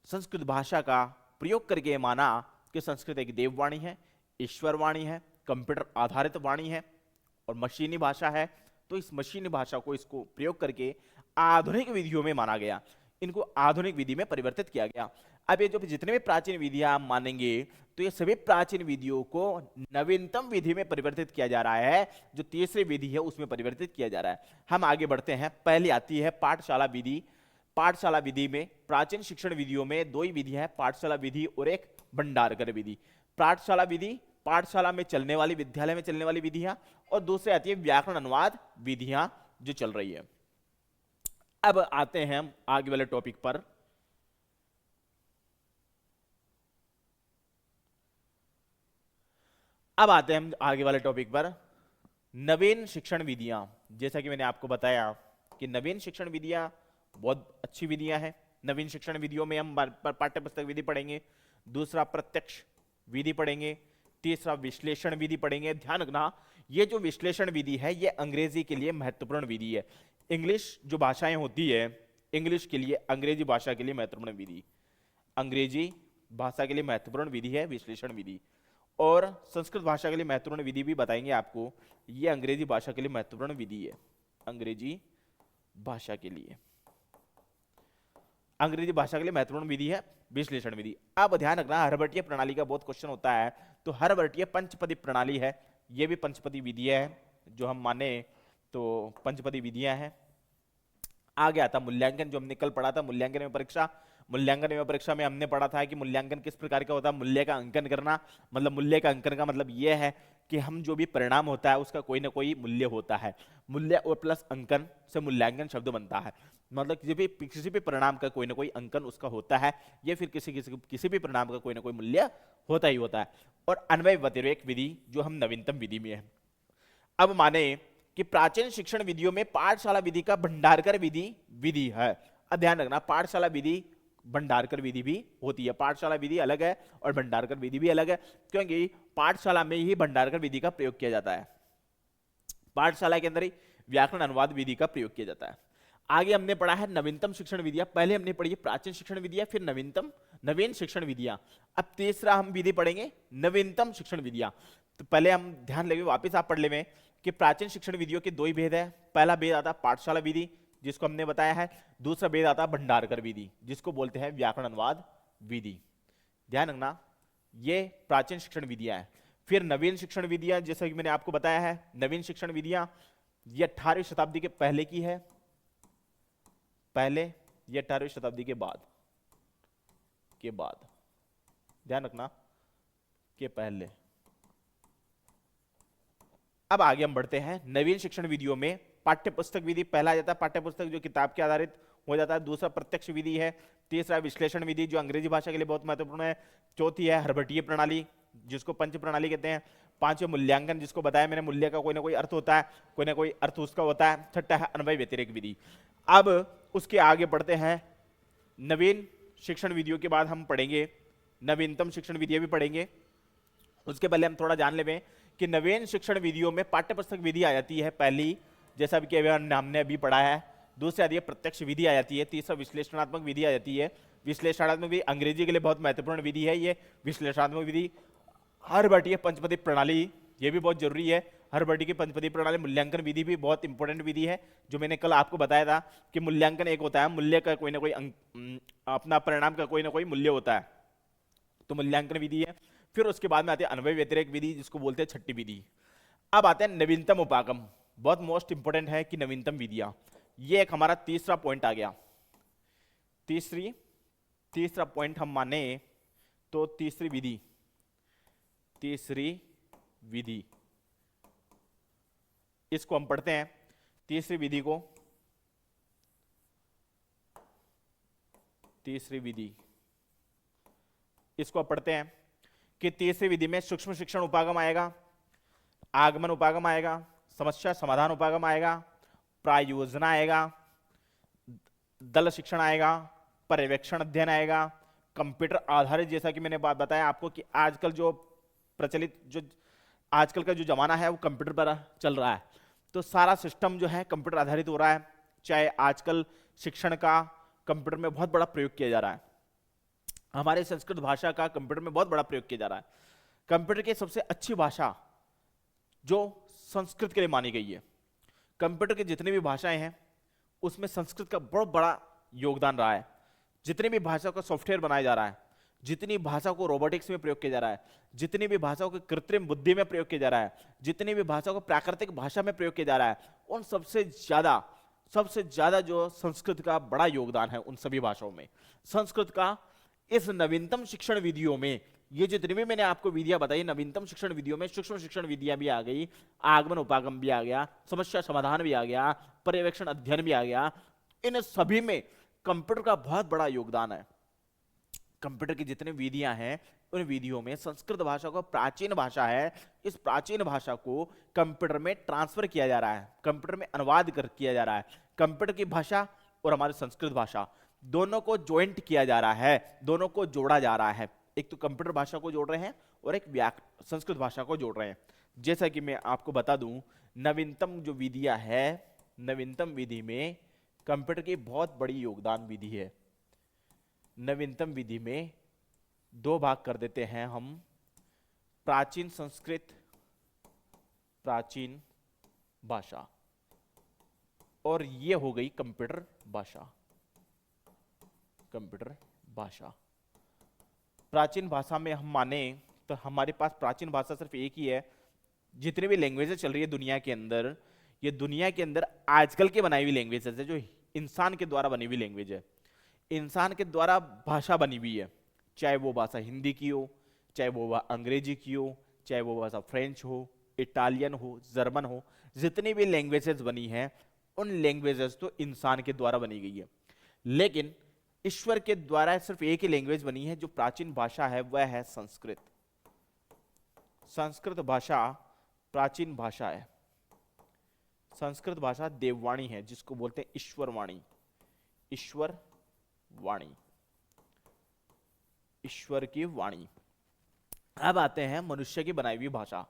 संस्कृत भाषा का प्रयोग करके माना कि संस्कृत एक देववाणी है, ईश्वरवाणी है, कंप्यूटर आधारित वाणी है और मशीनी भाषा है, तो इस मशीनी भाषा को इसको प्रयोग करके आधुनिक विधियों में माना गया, इनको आधुनिक विधि में परिवर्तित किया गया। अब ये जो जितने भी प्राचीन विधियां आप मानेंगे, तो ये सभी प्राचीन विधियों को नवीनतम विधि में परिवर्तित किया जा रहा है, जो तीसरी विधि है उसमें परिवर्तित किया जा रहा है। हम आगे बढ़ते हैं। पहली आती है पाठशाला विधि। पाठशाला विधि में, प्राचीन शिक्षण विधियों में दो ही विधियां हैं, पाठशाला विधि और एक भंडारकर विधि। पाठशाला विधि पाठशाला में चलने वाली, विद्यालय में चलने वाली विधियां, और दूसरी आती है व्याकरण अनुवाद विधियां जो चल रही है। अब आते हैं हम आगे वाले टॉपिक पर। अब आते हैं हम आगे वाले टॉपिक पर, नवीन शिक्षण विधियां। जैसा कि मैंने आपको बताया कि नवीन शिक्षण विधियां बहुत अच्छी विधियां हैं। नवीन शिक्षण विधियों में हम पाठ्य पुस्तक विधि पढ़ेंगे, दूसरा प्रत्यक्ष विधि पढ़ेंगे, तीसरा विश्लेषण विधि पढ़ेंगे। ध्यान रखना, ये जो विश्लेषण विधि है ये अंग्रेजी के लिए महत्वपूर्ण विधि है। इंग्लिश जो भाषाएं होती है, इंग्लिश के लिए, अंग्रेजी भाषा के लिए महत्वपूर्ण विधि, अंग्रेजी भाषा के लिए महत्वपूर्ण विधि है विश्लेषण विधि। और संस्कृत भाषा के लिए महत्वपूर्ण विधि भी बताएंगे आपको, ये अंग्रेजी भाषा के लिए महत्वपूर्ण विधि है। अंग्रेजी भाषा के लिए, अंग्रेजी भाषा के लिए महत्वपूर्ण विधि है विश्लेषण विधि। अब ध्यान रखना, हरवर्टीय प्रणाली का बहुत क्वेश्चन होता है, तो हरवर्टीय पंचपदी प्रणाली है, ये भी पंचपदी विधियां है जो हम माने तो पंचपदी विधियां हैं। आगे आता मूल्यांकन, जो हमने कल पढ़ा था, मूल्यांकन में परीक्षा। मूल्यांकन में परीक्षा में हमने पढ़ा था कि मूल्यांकन किस प्रकार का होता है। मूल्य का अंकन करना, मतलब मूल्य का अंकन का मतलब यह है कि हम जो भी परिणाम होता है उसका कोई ना कोई मूल्य होता है। मूल्य और प्लस अंकन से मूल्यांकन शब्द बनता है, मतलब किसी भी परिणाम का कोई ना कोई अंकन उसका होता है, या फिर किसी भी परिणाम का कोई ना कोई मूल्य होता ही होता है। और अन्वय व्यतिरेक विधि जो हम नवीनतम विधि में है। अब माने कि प्राचीन शिक्षण विधियों में पाठशाला विधि का भंडारकर विधि है। अब ध्यान रखना, पाठशाला विधि भंडारकर विधि भी होती है। पाठशाला विधि अलग है और भंडारकर विधि भी अलग है, क्योंकि पाठशाला में ही भंडारकर विधि का प्रयोग किया जाता है, पाठशाला के अंदर ही व्याकरण अनुवाद विधि का प्रयोग किया जाता है। आगे हमने पढ़ा है नवीनतम शिक्षण विधियां। पहले हमने पढ़ी प्राचीन शिक्षण विधियां, फिर नवीन शिक्षण विधियां। अब तीसरा हम विधि पढ़ेंगे नवीनतम शिक्षण विधियां। तो पहले हम ध्यान लगे, वापस आप पढ़ ले में कि प्राचीन शिक्षण विधियों के दो ही भेद है। पहला भेद आता पाठशाला विधि जिसको हमने बताया है, दूसरा भेद आता भंडारकर विधि जिसको बोलते हैं व्याकरण अनुवाद विधि। ध्यान रखना, ये प्राचीन शिक्षण विधियां हैं। फिर नवीन शिक्षण विधियां, जैसा कि मैंने आपको बताया है, नवीन शिक्षण विधियां ये 18वीं शताब्दी के पहले की है, पहले, ये 18वीं शताब्दी के बाद ध्यान रखना के पहले। अब आगे हम बढ़ते हैं नवीन शिक्षण विधियों में। पाठ्य पुस्तक विधि पहला आ जाता है, पाठ्य पुस्तक जो किताब के आधारित हो जाता है। दूसरा प्रत्यक्ष विधि है। तीसरा विश्लेषण विधि जो अंग्रेजी भाषा के लिए बहुत महत्वपूर्ण है। चौथी है हरभट्टीय प्रणाली जिसको पंच प्रणाली कहते हैं। पांचवें मूल्यांकन, जिसको बताया मैंने, मूल्य का कोई ना कोई अर्थ होता है, कोई ना कोई अर्थ उसका होता है। छठा है अन्वय व्यतिरेक विधि। अब उसके आगे बढ़ते हैं, नवीन शिक्षण विधियों के बाद हम पढ़ेंगे नवीनतम शिक्षण विधियां भी पढ़ेंगे। उसके पहले हम थोड़ा जान लें कि नवीन शिक्षण विधियों में पाठ्य पुस्तक विधि आ जाती है पहली, जैसा कि हमने अभी पढ़ा है। दूसरी आती है प्रत्यक्ष विधि आ जाती है। तीसरा विश्लेषणात्मक विधि आ जाती है। विश्लेषणात्मक विधि अंग्रेजी के लिए बहुत महत्वपूर्ण विधि है। ये विश्लेषणात्मक विधि हरभट्टीय पंचपदी प्रणाली, ये भी बहुत जरूरी है। हरभट्टी की पंचपदी प्रणाली। मूल्यांकन विधि भी बहुत इंपॉर्टेंट विधि है, जो मैंने कल आपको बताया था कि मूल्यांकन एक होता है, मूल्य का कोई ना कोई अपना परिणाम का कोई ना कोई मूल्य होता है, तो मूल्यांकन विधि है। फिर उसके बाद में आती है अन्वय व्यतिरेक विधि जिसको बोलते हैं छठी विधि। अब आते हैं नवीनतम उपागम, बहुत मोस्ट इंपोर्टेंट है कि नवीनतम विधियां, ये एक हमारा तीसरा पॉइंट आ गया। तीसरा पॉइंट हम माने तो तीसरी विधि इसको हम पढ़ते हैं। तीसरी विधि इसको पढ़ते हैं कि तीसरी विधि में सूक्ष्म शिक्षण उपागम आएगा, आगमन उपागम आएगा, समस्या समाधान उपागम आएगा, प्रायोजना आएगा, दल शिक्षण आएगा, पर्यवेक्षण अध्ययन आएगा, कंप्यूटर आधारित, जैसा कि मैंने बात बताया आपको कि आजकल जो प्रचलित जो आजकल का जो जमाना है वो कंप्यूटर पर चल रहा है, तो सारा सिस्टम जो है कंप्यूटर आधारित हो रहा है। चाहे आजकल शिक्षण का कंप्यूटर में बहुत बड़ा प्रयोग किया जा रहा है, हमारे संस्कृत भाषा का कंप्यूटर में बहुत बड़ा प्रयोग किया जा रहा है। कंप्यूटर की सबसे अच्छी भाषा जो संस्कृत के लिए मानी गई है, कंप्यूटर की जितनी भी भाषाएं हैं उसमें संस्कृत का बहुत बड़ा योगदान रहा है। जितनी भी भाषा का सॉफ्टवेयर बनाया जा रहा है, जितनी भाषा को रोबोटिक्स में प्रयोग किया जा रहा है, जितनी भी भाषाओं को कृत्रिम बुद्धि में प्रयोग किया जा रहा है, जितनी भी भाषा को प्राकृतिक भाषा में प्रयोग किया जा रहा है, उन सबसे ज्यादा जो संस्कृत का बड़ा योगदान है उन सभी भाषाओं में। संस्कृत का इस नवीनतम शिक्षण विधियों में, ये जितनी भी मैंने आपको विधियां बताई, नवीनतम शिक्षण विधियों में सूक्ष्म शिक्षण विधियां भी आ गई, आगमन उपागम भी आ गया, समस्या समाधान भी आ गया, पर्यवेक्षण अध्ययन भी आ गया, इन सभी में कंप्यूटर का बहुत बड़ा योगदान है। कंप्यूटर की जितनी विधियां हैं उन विधियों में संस्कृत भाषा को, प्राचीन भाषा है, इस प्राचीन भाषा को कंप्यूटर में ट्रांसफर किया जा रहा है, कंप्यूटर में अनुवाद किया जा रहा है। कंप्यूटर की भाषा और हमारी संस्कृत भाषा दोनों को ज्वाइंट किया जा रहा है, दोनों को जोड़ा जा रहा है। एक तो कंप्यूटर भाषा को जोड़ रहे हैं और एक संस्कृत भाषा को जोड़ रहे हैं। जैसा कि मैं आपको बता दूं, नवीनतम जो विधियां है, नवीनतम विधि में कंप्यूटर की बहुत बड़ी योगदान विधि है। नवीनतम विधि में दो भाग कर देते हैं हम, प्राचीन संस्कृत, प्राचीन भाषा, और ये हो गई कंप्यूटर भाषा। कंप्यूटर भाषा, प्राचीन भाषा में हम माने तो हमारे पास प्राचीन भाषा सिर्फ एक ही है। जितनी भी लैंग्वेजेस चल रही है दुनिया के अंदर, ये दुनिया के अंदर आजकल के बनाई हुई लैंग्वेजेस है, जो इंसान के द्वारा बनी हुई लैंग्वेज है, इंसान के द्वारा भाषा बनी हुई है। चाहे वो भाषा हिंदी की हो, चाहे वो अंग्रेजी की हो, चाहे वो भाषा फ्रेंच हो, इटालियन हो, जर्मन हो, जितनी भी लैंग्वेजेस बनी हैं उन लैंग्वेजेस तो इंसान के द्वारा बनी गई है। लेकिन ईश्वर के द्वारा सिर्फ एक ही लैंग्वेज बनी है जो प्राचीन भाषा है, वह है संस्कृत। संस्कृत भाषा प्राचीन भाषा है। संस्कृत भाषा देववाणी है, जिसको बोलते हैं ईश्वर वाणी। ईश्वर वाणी, ईश्वर की वाणी। अब आते हैं मनुष्य की बनाई हुई भाषा।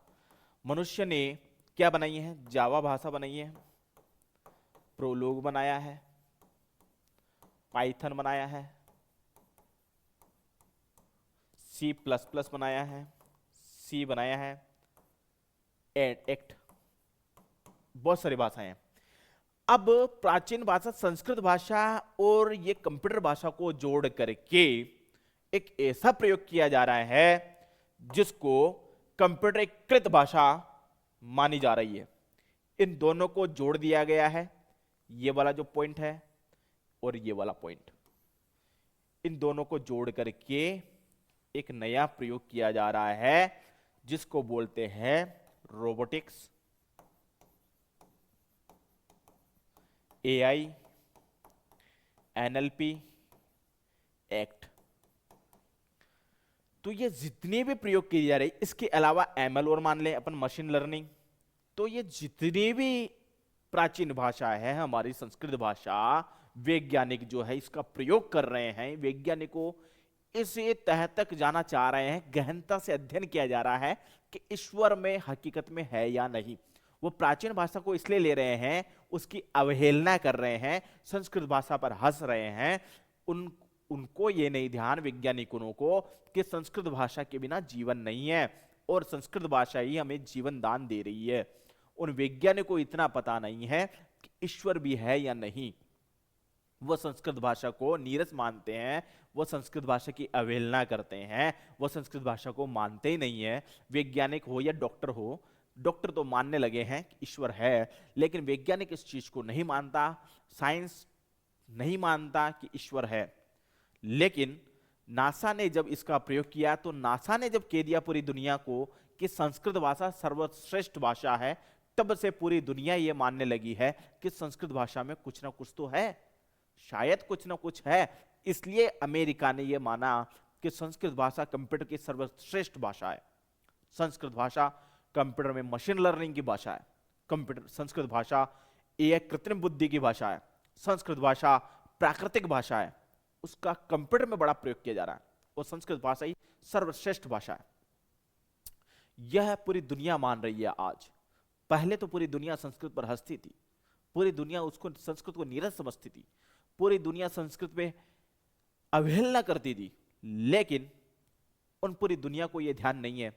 मनुष्य ने क्या बनाई है? जावा भाषा बनाई है, प्रोलोग बनाया है, पाइथन बनाया है, C++ बनाया है, सी बनाया है, एक्ट, बहुत सारी भाषाएं हैं। अब प्राचीन भाषा संस्कृत भाषा और ये कंप्यूटर भाषा को जोड़ करके एक ऐसा प्रयोग किया जा रहा है जिसको कंप्यूटरीकृत भाषा मानी जा रही है। इन दोनों को जोड़ दिया गया है, ये वाला जो पॉइंट है और ये वाला पॉइंट, इन दोनों को जोड़ करके एक नया प्रयोग किया जा रहा है जिसको बोलते हैं रोबोटिक्स, AI, NLP, एक्ट। तो ये जितने भी प्रयोग किए जा रहे हैं, इसके अलावा ML और मान लें अपन, मशीन लर्निंग। तो ये जितनी भी प्राचीन भाषा है हमारी संस्कृत भाषा, वैज्ञानिक जो है इसका प्रयोग कर रहे हैं, वैज्ञानिकों इसे तह तक जाना चाह रहे हैं, गहनता से अध्ययन किया जा रहा है कि ईश्वर में हकीकत में है या नहीं। वो प्राचीन भाषा को इसलिए ले रहे हैं, उसकी अवहेलना कर रहे हैं, संस्कृत भाषा पर हंस रहे हैं। उनको ये नहीं ध्यान, वैज्ञानिकों को, कि संस्कृत भाषा के बिना जीवन नहीं है और संस्कृत भाषा ही हमें जीवन दान दे रही है। उन वैज्ञानिकों को इतना पता नहीं है कि ईश्वर भी है या नहीं। वो संस्कृत भाषा को नीरस मानते हैं, वो संस्कृत भाषा की अवहेलना करते हैं, वो संस्कृत भाषा को मानते ही नहीं है। वैज्ञानिक हो या डॉक्टर हो, डॉक्टर तो मानने लगे हैं कि ईश्वर है, लेकिन वैज्ञानिक इस चीज को नहीं मानता, साइंस नहीं मानता कि ईश्वर है। लेकिन नासा ने जब इसका प्रयोग किया, तो नासा ने जब कह दिया पूरी दुनिया को कि संस्कृत भाषा सर्वश्रेष्ठ भाषा है, तब से पूरी दुनिया ये मानने लगी है कि संस्कृत भाषा में कुछ ना कुछ तो है, शायद कुछ ना कुछ है। इसलिए अमेरिका ने यह माना कि संस्कृत भाषा कंप्यूटर की सर्वश्रेष्ठ भाषा है। संस्कृत भाषा कंप्यूटर में मशीन लर्निंग की भाषा है, कंप्यूटर संस्कृत भाषा AI कृत्रिम बुद्धि की भाषा है, संस्कृत भाषा प्राकृतिक भाषा है, उसका कंप्यूटर में बड़ा प्रयोग किया जा रहा है, और संस्कृत भाषा ही सर्वश्रेष्ठ भाषा है। यह पूरी दुनिया मान रही है आज। पहले तो पूरी दुनिया संस्कृत पर हंसती थी, पूरी दुनिया उसको, संस्कृत को नीरस समझती थी, पूरी दुनिया संस्कृत पे अवहेलना करती थी। लेकिन उन पूरी दुनिया को यह ध्यान नहीं है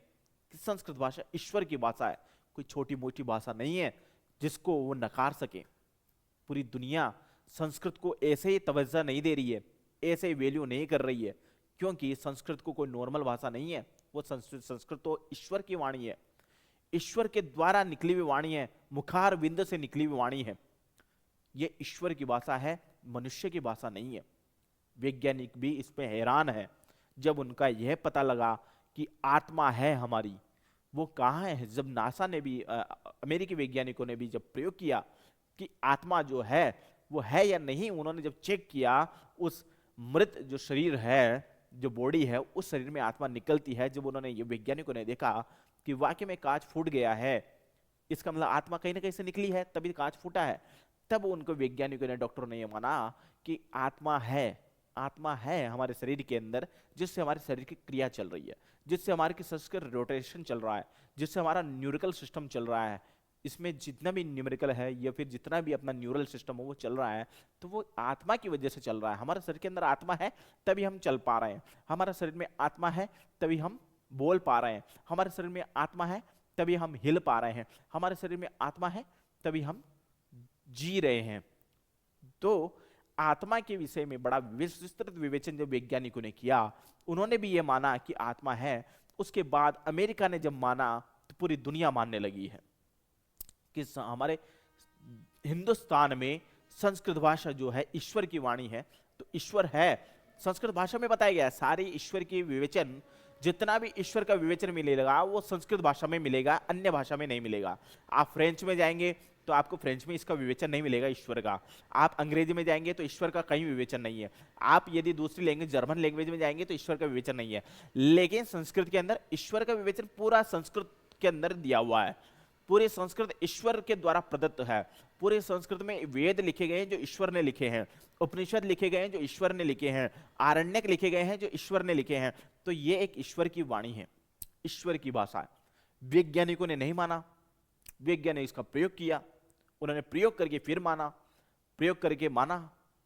कि संस्कृत भाषा ईश्वर की भाषा है, कोई छोटी मोटी भाषा नहीं है। जिसको वो नकार सके। पूरी दुनिया संस्कृत को ऐसे ही तवज्जो नहीं दे रही है, ऐसे ही वैल्यू नहीं कर रही है, क्योंकि संस्कृत को कोई नॉर्मल भाषा नहीं है। वो संस्कृत तो ईश्वर की वाणी है, ईश्वर के द्वारा निकली हुई वाणी है, मुखार बिंद से निकली हुई वाणी है। ये ईश्वर की भाषा है, मनुष्य की भाषा नहीं है। वैज्ञानिक भी इस पे हैरान है जब उनका यह पता लगा कि आत्मा है हमारी, वो कहाँ है। जब नासा ने भी अमेरिकी वैज्ञानिकों ने भी जब प्रयोग किया कि आत्मा जो है वो है या नहीं, उन्होंने जब चेक किया उस मृत जो शरीर है, जो बॉडी है, उस शरीर में आत्मा निकलती है। जब उन्होंने ये वैज्ञानिकों ने देखा कि वाकई में कांच फूट गया है, इसका मतलब आत्मा कहीं ना कहीं से निकली है, तभी कांच फूटा है। तब उनको वैज्ञानिकों ने, डॉक्टरों ने ये माना कि आत्मा है, आत्मा है हमारे शरीर के अंदर, जिससे हमारे शरीर की क्रिया चल रही है, जिससे हमारे मस्तिष्क का रोटेशन चल रहा है, जिससे हमारा न्यूरिकल सिस्टम चल रहा है। इसमें जितना भी न्यूमेरिकल है या फिर जितना भी अपना न्यूरल सिस्टम हो वो चल रहा है, तो वो आत्मा की वजह से चल रहा है। हमारे शरीर के अंदर आत्मा है तभी हम चल पा रहे हैं, हमारे शरीर में आत्मा है तभी हम बोल पा रहे हैं, हमारे शरीर में आत्मा है तभी हम हिल पा रहे हैं, हमारे शरीर में आत्मा है तभी हम जी रहे हैं। तो आत्मा के विषय में बड़ा विस्तृत विवेचन जब वैज्ञानिकों ने किया, उन्होंने भी यह माना कि आत्मा है। उसके बाद अमेरिका ने जब माना तो पूरी दुनिया मानने लगी है कि हमारे हिंदुस्तान में संस्कृत भाषा जो है ईश्वर की वाणी है। तो ईश्वर है, संस्कृत भाषा में बताया गया है। सारी ईश्वर की विवेचन, जितना भी ईश्वर का विवेचन मिलेगा वो संस्कृत भाषा में मिलेगा, अन्य भाषा में नहीं मिलेगा। आप फ्रेंच में जाएंगे तो आपको फ्रेंच में इसका विवेचन नहीं मिलेगा ईश्वर का। आप अंग्रेजी में जाएंगे तो ईश्वर का कहीं विवेचन नहीं है। आप यदि दूसरी लैंग्वेज, जर्मन लैंग्वेज में जाएंगे तो ईश्वर का विवेचन नहीं है। लेकिन संस्कृत के अंदर ईश्वर का विवेचन पूरा संस्कृत के अंदर दिया हुआ है। पूरे संस्कृत ईश्वर के द्वारा प्रदत्त है। पूरे संस्कृत में वेद लिखे गए हैं जो ईश्वर ने लिखे हैं, उपनिषद लिखे गए हैं जो ईश्वर ने लिखे हैं, आरण्यक लिखे गए हैं जो ईश्वर ने लिखे हैं। तो ये एक ईश्वर की वाणी है, ईश्वर की भाषा है। वैज्ञानिकों ने नहीं माना, वैज्ञानिक इसका प्रयोग किया, उन्होंने प्रयोग करके फिर माना, प्रयोग करके माना।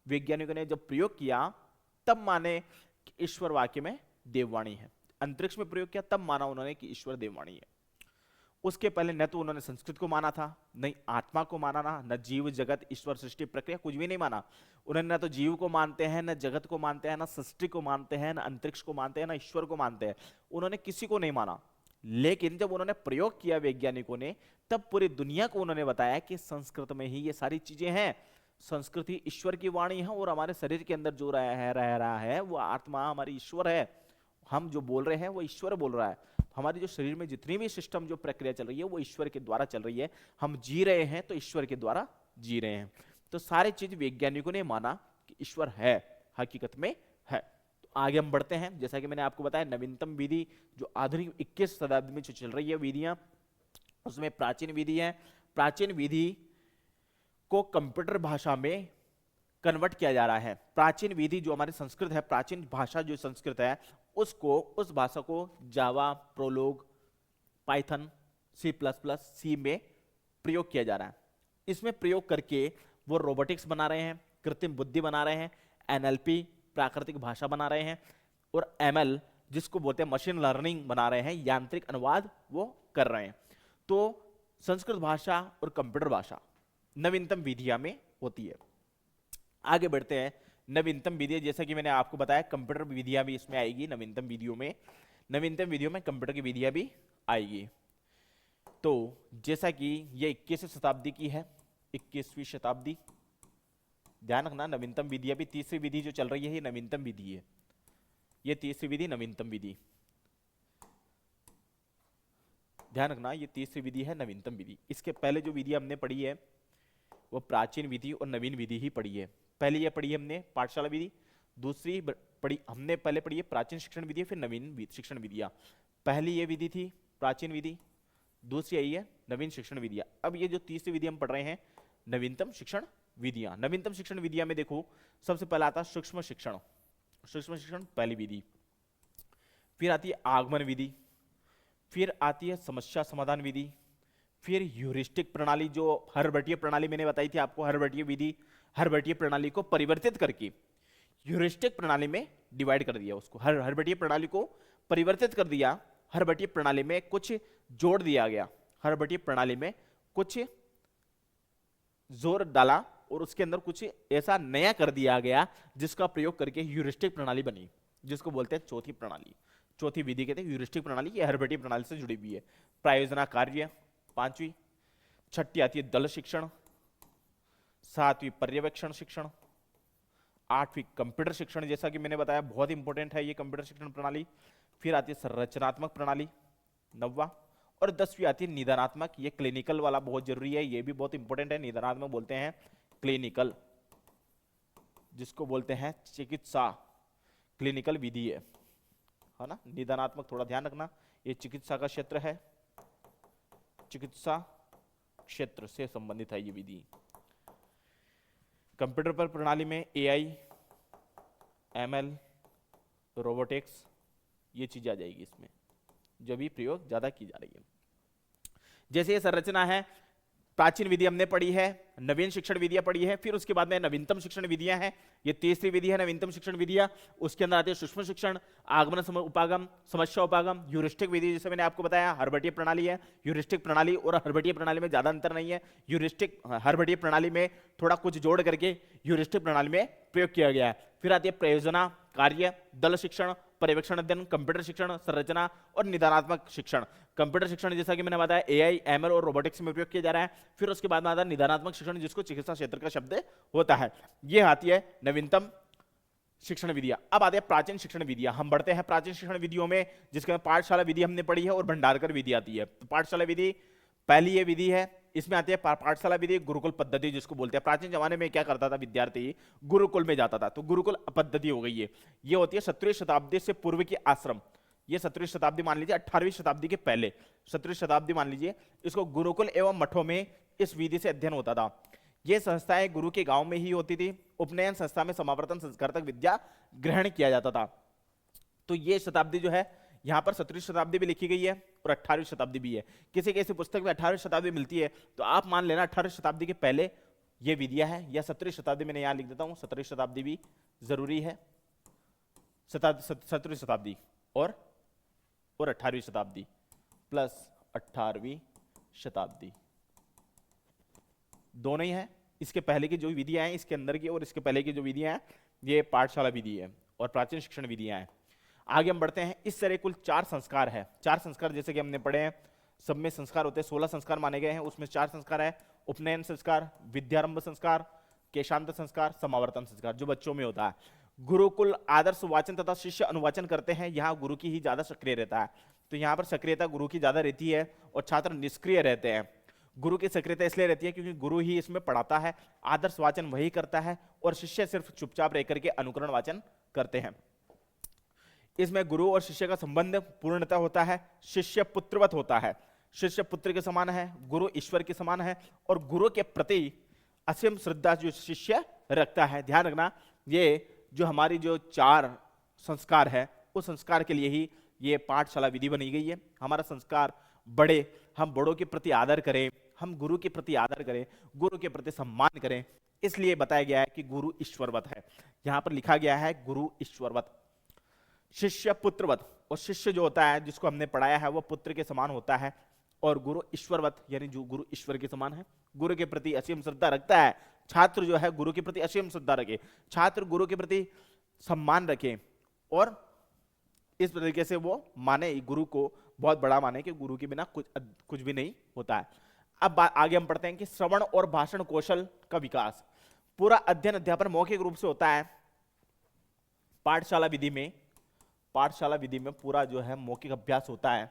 वैज्ञानिकों ने जब प्रयोग किया तब माने कि ईश्वर वाक्य में देववाणी है। अंतरिक्ष में प्रयोग किया तब माना उन्होंने कि ईश्वर देववाणी है। उसके पहले न तो उन्होंने संस्कृत को माना था, न आत्मा को माना, न जीव जगत ईश्वर सृष्टि प्रक्रिया, कुछ भी नहीं माना उन्होंने। न तो जीव को मानते हैं, न जगत को मानते हैं, न सृष्टि को मानते हैं, न अंतरिक्ष को मानते हैं, न ईश्वर को मानते हैं। उन्होंने किसी को नहीं माना। लेकिन जब उन्होंने प्रयोग किया वैज्ञानिकों ने, तब पूरी दुनिया को उन्होंने बताया कि संस्कृत में ही ये सारी चीजें हैं। संस्कृत ही ईश्वर की वाणी है और हमारे शरीर के अंदर जो रह रहा है वो आत्मा हमारी ईश्वर है। हम जो बोल रहे हैं वो ईश्वर बोल रहा है। हमारे जो शरीर में जितनी भी सिस्टम जो प्रक्रिया चल रही है वो ईश्वर के द्वारा चल रही है। हम जी रहे हैं तो ईश्वर के द्वारा जी रहे हैं। तो सारी चीज वैज्ञानिकों ने माना कि ईश्वर है, हकीकत में है। तो आगे हम बढ़ते हैं। जैसा कि मैंने आपको बताया, नवीनतम विधि जो आधुनिक 21 शताब्दी में जो चल रही है विधियां, उसमें प्राचीन विधि है। प्राचीन विधि को कंप्यूटर भाषा में कन्वर्ट किया जा रहा है। प्राचीन विधि जो हमारी संस्कृत है, प्राचीन भाषा जो संस्कृत है, उसको, उस भाषा को जावा, प्रोलोग, पाइथन, सी में प्रयोग किया जा रहा है। इसमें प्रयोग करके वो रोबोटिक्स बना रहे हैं, कृत्रिम बुद्धि बना रहे हैं, एनएलपी प्राकृतिक भाषा बना रहे हैं, और एमएल जिसको बोलते हैं मशीन लर्निंग बना रहे हैं, यांत्रिक अनुवाद वो कर रहे हैं। तो संस्कृत भाषा और कंप्यूटर भाषा नवीनतम विधियां में होती है। आगे बढ़ते हैं। नवीनतम विधि, जैसा कि मैंने आपको बताया, कंप्यूटर विधियां भी इसमें आएगी नवीनतम विधियों में। नवीनतम विधियों में कंप्यूटर की विधियां भी आएगी। तो जैसा कि ये 21वीं शताब्दी की है, 21वीं शताब्दी, ध्यान रखना, नवीनतम विधियां भी, तीसरी विधि जो चल रही है ये नवीनतम विधि है। ये तीसरी विधि नवीनतम विधि, ध्यान रखना, ये तीसरी विधि है नवीनतम विधि। इसके पहले जो विधि हमने पढ़ी है वो प्राचीन विधि और नवीन विधि ही पढ़ी है। पहले ये पढ़ी हमने पाठशाला विधि, दूसरी पढ़ी हमने, पहले पढ़ी है प्राचीन शिक्षण विधि, फिर नवीन शिक्षण विधियां। पहली ये विधि थी प्राचीन विधि, दूसरी आई है नवीन शिक्षण विधियां। अब ये जो तीसरी विधि हम पढ़ रहे हैं, नवीनतम शिक्षण विधियां। नवीनतम शिक्षण विधियां में देखो, सबसे पहला आता है सूक्ष्म शिक्षण। सूक्ष्म शिक्षण पहली विधि। फिर आती है आगमन विधि, फिर आती है समस्या समाधान विधि, फिर ह्यूरिस्टिक प्रणाली जो हर्बटीय प्रणाली मैंने बताई थी आपको, हर्बटीय विधि, हर्बटीय प्रणाली को परिवर्तित करके ह्यूरिस्टिक प्रणाली में डिवाइड कर दिया उसको। हर्बटीय प्रणाली को परिवर्तित कर दिया, हर्बटीय प्रणाली में कुछ जोड़ दिया गया, हर्बटीय प्रणाली में कुछ जोर डाला और उसके अंदर कुछ ऐसा नया कर दिया गया जिसका प्रयोग करके ह्यूरिस्टिक प्रणाली बनी, जिसको बोलते हैं चौथी प्रणाली। चौथी विधि कहते हैं ह्यूरिस्टिक प्रणाली, ये हर्बटी प्रणाली से जुड़ी हुई है। प्रायोजना कार्य पांचवी, छठी आती है दल शिक्षण, सातवीं पर्यवेक्षण शिक्षण, आठवीं कंप्यूटर शिक्षण, जैसा कि मैंने बताया बहुत इंपॉर्टेंट है ये कंप्यूटर शिक्षण प्रणाली। फिर आती है संरचनात्मक प्रणाली नौवा, और 10वीं आती है निदानात्मक, ये क्लिनिकल वाला बहुत जरूरी है, ये भी बहुत इंपॉर्टेंट है। निदानात्मक बोलते हैं क्लिनिकल, जिसको बोलते हैं चिकित्सा, क्लिनिकल विधि है ना। निदानात्मक थोड़ा ध्यान रखना, ये चिकित्सा का क्षेत्र है, चिकित्सा क्षेत्र से संबंधित है ये विधि। कंप्यूटर पर प्रणाली में एआई, एमएल, रोबोटिक्स, ये चीज आ जाएगी इसमें, जो भी प्रयोग ज्यादा की जा रही है। जैसे ये संरचना है, प्राचीन विधि हमने पढ़ी है, नवीन शिक्षण विधियां पढ़ी है, फिर उसके बाद में नवीनतम शिक्षण विधियां हैं, ये तीसरी विधि है नवीनतम शिक्षण विधियां। उसके अंदर आते हैं सूक्ष्म शिक्षण, आगमन उपागम, समस्या उपागम, ह्यूरिस्टिक विधि, जैसे मैंने आपको बताया हर्बटीय प्रणाली है। ह्यूरिस्टिक प्रणाली और हर्बटीय प्रणाली में ज्यादा अंतर नहीं है, ह्यूरिस्टिक हर्बटीय प्रणाली में थोड़ा कुछ जोड़ करके ह्यूरिस्टिक प्रणाली में प्रयोग किया गया है। फिर आती है प्रयोजना कार्य, दल शिक्षण, पर्यवेक्षण अध्ययन, कंप्यूटर शिक्षण, संरचना और निदानात्मक शिक्षण। कंप्यूटर शिक्षण जैसा कि मैंने बताया एआई, एमएल और रोबोटिक्स में उपयोग किया जा रहा है। फिर उसके बाद में आता है निदानात्मक शिक्षण, जिसको चिकित्सा क्षेत्र का शब्द होता है। ये आती है नवीनतम शिक्षण विधियां। अब आते हैं प्राचीन शिक्षण विधियां। हम बढ़ते हैं प्राचीन शिक्षण विधियों में, जिसके पाठशाला विधि हमने पढ़ी है और भंडारकर विधि आती है। तो पाठशाला विधि पहली ये विधि है, इसमें आती है पाठशाला विधि, गुरुकुल पद्धति जिसको बोलते हैं। प्राचीन जमाने में क्या करता था विद्यार्थी, गुरुकुल में जाता था, तो गुरुकुल पद्धति हो गई है। ये होती है 17वीं शताब्दी से पूर्व के आश्रम, ये 17वीं शताब्दी मान लीजिए, 18वीं शताब्दी के पहले 17वीं शताब्दी मान लीजिए, इसको गुरुकुल एवं मठों में इस विधि से अध्ययन होता था। ये संस्थाएं गुरु के गांव में ही होती थी। उपनयन संस्था में समावर्तन संस्कार तक विद्या ग्रहण किया जाता था। तो ये शताब्दी जो है, यहां पर 17वीं शताब्दी भी लिखी गई है और 18वीं शताब्दी भी है। किसी किसी पुस्तक में 18वीं शताब्दी मिलती है, तो आप मान लेना 18वीं शताब्दी के पहले ये विधियां है, या 17वीं शताब्दी मैंने यहां लिख देता हूं, 17वीं शताब्दी भी जरूरी है। 17वीं शताब्दी और 18वीं शताब्दी प्लस 18वीं शताब्दी दोनों ही है। इसके पहले की जो विधियां हैं, इसके अंदर की और इसके पहले की जो विधियां हैं, ये पाठशाला विधि है और प्राचीन शिक्षण विधियां हैं। आगे हम बढ़ते हैं। इस तरह कुल 4 संस्कार है। 4 संस्कार जैसे कि हमने पढ़े हैं, सब में संस्कार होते हैं, 16 संस्कार माने गए हैं, उसमें 4 संस्कार है। उपनयन संस्कार, विद्यारंभ संस्कार, केशांत संस्कार, समावर्तन संस्कार, जो बच्चों में होता है। गुरुकुल आदर्श वाचन तथा शिष्य अनुवाचन करते हैं, यहाँ गुरु की ही ज्यादा सक्रिय रहता है, तो यहाँ पर सक्रियता गुरु की ज्यादा रहती है और छात्र निष्क्रिय रहते हैं। गुरु की सक्रियता इसलिए रहती है क्योंकि गुरु ही इसमें पढ़ाता है, आदर्श वाचन वही करता है और शिष्य सिर्फ चुपचाप रह करके अनुकरण वाचन करते हैं। इसमें गुरु और शिष्य का संबंध पूर्णतः होता है, शिष्य पुत्रवत होता है, शिष्य पुत्र के समान है, गुरु ईश्वर के समान है और गुरु के प्रति असीम श्रद्धा जो शिष्य रखता है। ध्यान रखना, ये जो हमारी जो 4 संस्कार है, उस संस्कार के लिए ही ये पाठशाला विधि बनी गई है। हमारा संस्कार बड़े, हम बड़ों के प्रति आदर करें, हम गुरु के प्रति आदर करें, गुरु के प्रति सम्मान करें, इसलिए बताया गया है कि गुरु ईश्वरवत है। यहां पर लिखा गया है गुरु ईश्वरवत, शिष्य पुत्रवत, और शिष्य जो होता है जिसको हमने पढ़ाया है वो पुत्र के समान होता है, और गुरु ईश्वरवत यानी जो गुरु ईश्वर के समान है, गुरु के प्रति असीम श्रद्धा रखता है। छात्र जो है गुरु के प्रति असीम श्रद्धा रखे, छात्र गुरु के प्रति सम्मान रखे और इस तरीके से वो माने, गुरु को बहुत बड़ा माने कि गुरु के बिना कुछ भी नहीं होता है। अब आगे हम पढ़ते हैं कि श्रवण और भाषण कौशल का विकास। पूरा अध्ययन अध्यापन मौखिक रूप से होता है पाठशाला विधि में, पाठशाला विधि में पूरा जो है मौखिक अभ्यास होता है,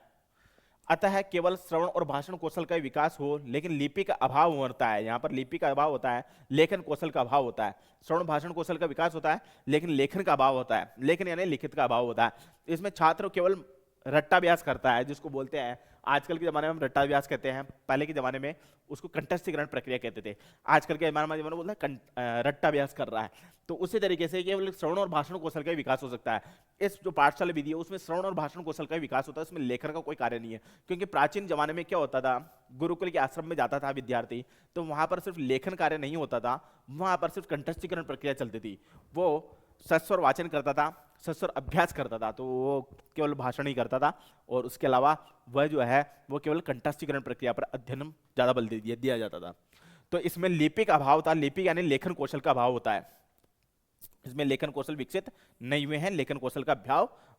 अतः केवल श्रवण और भाषण कौशल का विकास हो, लेकिन लिपि का अभाव होता है। यहाँ पर लिपि का अभाव होता है, लेखन कौशल का अभाव होता है। श्रवण भाषण कौशल का विकास होता है लेकिन लेखन का अभाव होता है, लेखन यानी लिखित का अभाव होता है। इसमें छात्र केवल रट्टाभ्यास करता है, जिसको बोलते हैं आजकल के जमाने में हम रट्टाभ्यास कहते हैं, पहले के जमाने में उसको कंठस्थीकरण प्रक्रिया कहते थे। आजकल के जमाने में बोलते हैं रट्टाभ्यास कर रहा है। तो उसी तरीके से केवल श्रवण और भाषण कौशल का विकास हो सकता है। इस जो पाठशाला विधि है उसमें श्रवण और भाषण कौशल का विकास होता है, इसमें लेखन का कोई कार्य नहीं है। क्योंकि प्राचीन जमाने में क्या होता था, गुरुकुल के आश्रम में जाता था विद्यार्थी, तो वहां पर सिर्फ लेखन कार्य नहीं होता था, वहां पर सिर्फ कंठस्थीकरण प्रक्रिया चलती थी। वो सस्वर वाचन करता था, सस्वर अभ्यास करता था, तो वो केवल भाषण ही करता था और उसके अलावा वह जो है वो केवल कंठस्थीकरण प्रक्रिया पर अध्ययन ज्यादा बल दिया जाता था। तो इसमें लिपिक अभाव था, लिपिक यानी लेखन कौशल का अभाव होता है, इसमें लेखन कौशल विकसित नहीं हुए हैं, लेखन कौशल का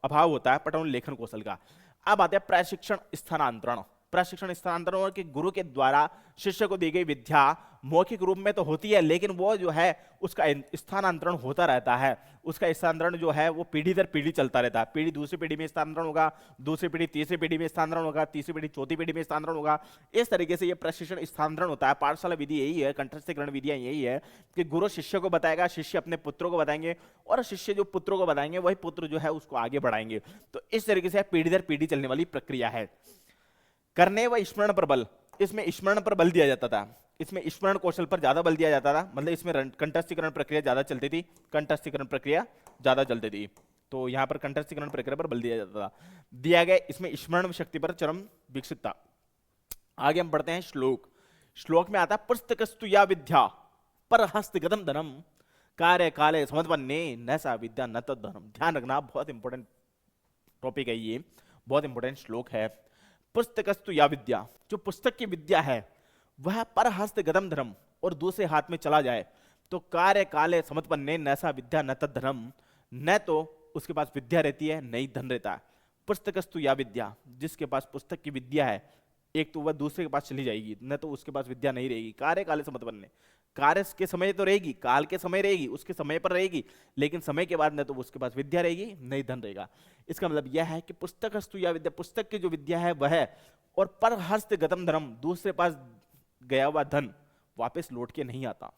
अभाव होता है, पठन लेखन कौशल का। अब आते हैं प्रशिक्षण स्थानांतरण। प्रशिक्षण स्थानांतरण कि गुरु के द्वारा शिष्य को दी गई विद्या मौखिक रूप में तो होती है, लेकिन वो जो है उसका स्थानांतरण होता रहता है, उसका स्थानांतरण जो है वो पीढ़ी दर पीढ़ी चलता रहता है। पीढ़ी दूसरी पीढ़ी में स्थानांतरण होगा, दूसरी पीढ़ी तीसरी पीढ़ी में स्थानांतरण होगा, तीसरी पीढ़ी चौथी पीढ़ी में स्थानांतरण होगा। इस तरीके से ये प्रशिक्षण स्थानांतरण होता है। पाठशाला विधि यही है, कंठस्थीकरण विधियां यही है कि गुरु शिष्य को बताएगा, शिष्य अपने पुत्रों को बताएंगे, और शिष्य जो पुत्रों को बताएंगे वही पुत्र जो है उसको आगे बढ़ाएंगे। तो इस तरीके से पीढ़ी दर पीढ़ी चलने वाली प्रक्रिया है। करने व स्मरण पर बल, इसमें स्मरण पर बल दिया जाता था, इसमें स्मरण कौशल पर ज्यादा बल दिया जाता था, मतलब इसमें कंठस्थीकरण प्रक्रिया ज्यादा चलती थी, कंठस्थीकरण प्रक्रिया ज्यादा चलती थी, तो यहां पर कंठस्थीकरण प्रक्रिया पर बल दिया जाता था। दिया गया इसमें स्मरण शक्ति पर चरम विकसित था। आगे हम बढ़ते हैं श्लोक। श्लोक में आता है पुस्तकस्तु या विद्या पर हस्तगतम धनम कार्य काले समत्पन्ने न सा विद्या न तद धनम। ध्यान रखना, बहुत इंपॉर्टेंट टॉपिक है ये, बहुत इंपॉर्टेंट श्लोक है। पुस्तकस्तु या विद्या, जो पुस्तक की विद्या है वह पर हस्तगतम धर्म और दूसरे हाथ में चला जाए तो कार्य काले समत्पन्ने न सा विद्या न तद धनम, न तो उसके पास विद्या रहती है न ही धन रहता है। पुस्तकस्तु या विद्या, जिसके पास पुस्तक की विद्या है एक तो वह दूसरे के पास चली जाएगी, न तो उसके पास विद्या नहीं रहेगी। कार्य काले समत्पन्ने, कार्य के समय तो रहेगी, काल के समय रहेगी, उसके समय पर रहेगी, लेकिन समय के बाद न तो उसके पास विद्या रहेगी न ही धन रहेगा। इसका मतलब यह है कि पुस्तकस्तु या विद्या, पुस्तक की जो विद्या है वह है, और पर हस्तगतम धर्म, दूसरे पास गया हुआ धन वापस लौट के नहीं आता।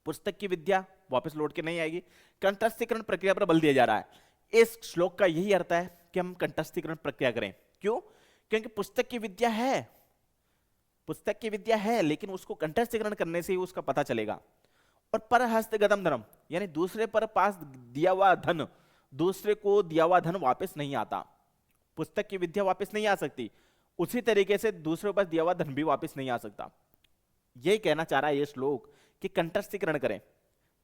पुस्तक की विद्या वापस लौट के नहीं आएगी। कंठस्थीकरण प्रक्रिया पर बल दिया जा रहा है। इस श्लोक का यही अर्थ है कि हम कंठस्थीकरण प्रक्रिया करें। क्यों? क्योंकि पुस्तक की विद्या है, पुस्तक की विद्या है, लेकिन उसको कंठस्थीकरण करने से ही उसका पता चलेगा। और पर हस्तगतम धर्म यानी दूसरे पर पास दिया हुआ धन, दूसरे को दिया हुआ धन वापस नहीं आता। पुस्तक की विद्या वापस नहीं आ सकती, उसी तरीके से दूसरे के पास दिया हुआ धन भी वापस नहीं आ सकता। यही कहना चाह रहा है ये श्लोक कि कंठस्थीकरण करें।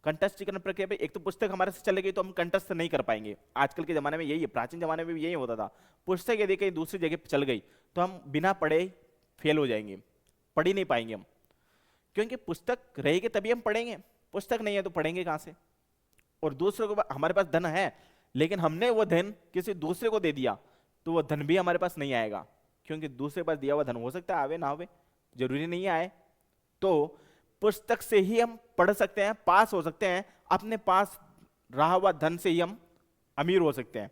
कंठस्थीकरण प्रक्रिया पे एक तो पुस्तक हमारे से चले गई तो हम कंठस्थ नहीं कर पाएंगे। आजकल के जमाने में यही है, प्राचीन जमाने में भी यही होता था। पुस्तक यदि कहीं दूसरी जगह चल गई तो हम बिना पढ़े फेल हो जाएंगे, पढ़ ही नहीं पाएंगे हम, क्योंकि पुस्तक रहेगी तभी हम पढ़ेंगे, पुस्तक नहीं है तो पढ़ेंगे कहां से। और दूसरे को, हमारे पास धन है लेकिन हमने वो धन किसी दूसरे को दे दिया तो वो धन भी हमारे पास नहीं आएगा, क्योंकि दूसरे पास दिया हुआ धन हो सकता है आवे ना आवे, जरूरी नहीं आए। तो पुस्तक से ही हम पढ़ सकते हैं, पास हो सकते हैं, अपने पास रहा हुआ धन से ही हम अमीर हो सकते हैं।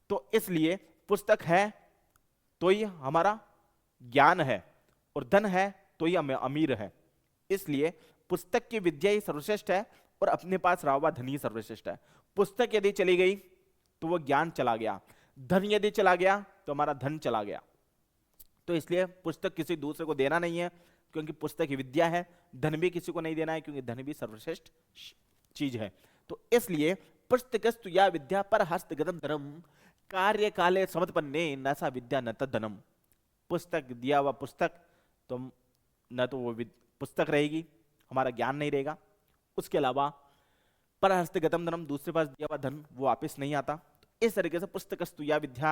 तो इसलिए पुस्तक है तो ही हमारा ज्ञान है, और धन है तो ही हम अमीर है। इसलिए पुस्तक की विद्या ही सर्वश्रेष्ठ है और अपने पास रहा हुआ धन ही सर्वश्रेष्ठ है। पुस्तक यदि चली गई तो वो ज्ञान चला गया, धन यदि चला गया तो हमारा धन चला गया। तो इसलिए पुस्तक किसी दूसरे को देना नहीं है, क्योंकि पुस्तक की विद्या है। धन भी किसी को नहीं देना है, क्योंकि धन भी सर्वश्रेष्ठ चीज है। तो इसलिए पुस्तकस्तु या विद्या पर हस्तगतम धनम कार्य काले समत्पन्ने न सा विद्या न तद धनम। पुस्तक दिया हुआ पुस्तक तो न तो वो पुस्तक रहेगी, हमारा ज्ञान नहीं रहेगा। उसके अलावा पर हस्तगतम धनम, दूसरे पास दिया हुआ धन वो वापस नहीं आता। इस तरीके से पुस्तकस्तु या विद्या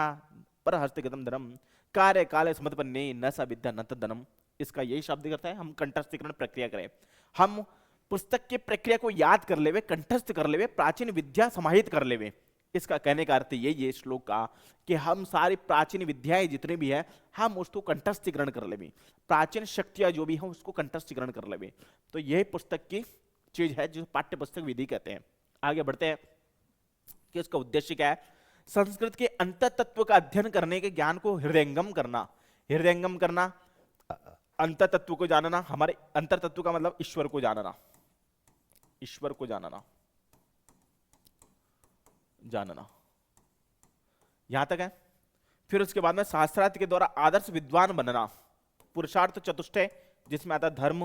पर हस्तगतम धनम कार्य काले समत्पन्ने न सा विद्या न तद धनम। इसका यही शब्द करता है हम कंठस्थीकरण प्रक्रिया करें, हम पुस्तक की प्रक्रिया को याद कर लेवे, कंठस्थ कर लेवे, प्राचीन विद्या समाहित कर लेवे। इसका कहने का अर्थ यही है श्लोक का कि हम सारी प्राचीन विद्याएं जितने भी है हम उसको कंठस्थीकरण कर लेवे, प्राचीन शक्तियां जो भी हैं उसको कंठस्थीकरण कर लेवे। तो यही पुस्तक की चीज है जो पाठ्य पुस्तक विधि कहते हैं। आगे बढ़ते हैं कि उसका उद्देश्य क्या है। संस्कृत के अंतर तत्व का अध्ययन करने के ज्ञान को हृदयंगम करना। हृदयंगम करना, अंतर तत्व को जानना, हमारे अंतर तत्व का मतलब ईश्वर को जानना, ईश्वर को जानना, जानना यहां तक है। फिर उसके बाद में शास्त्रार्थ के द्वारा आदर्श विद्वान बनना, पुरुषार्थ चतुष्टय जिसमें आता धर्म,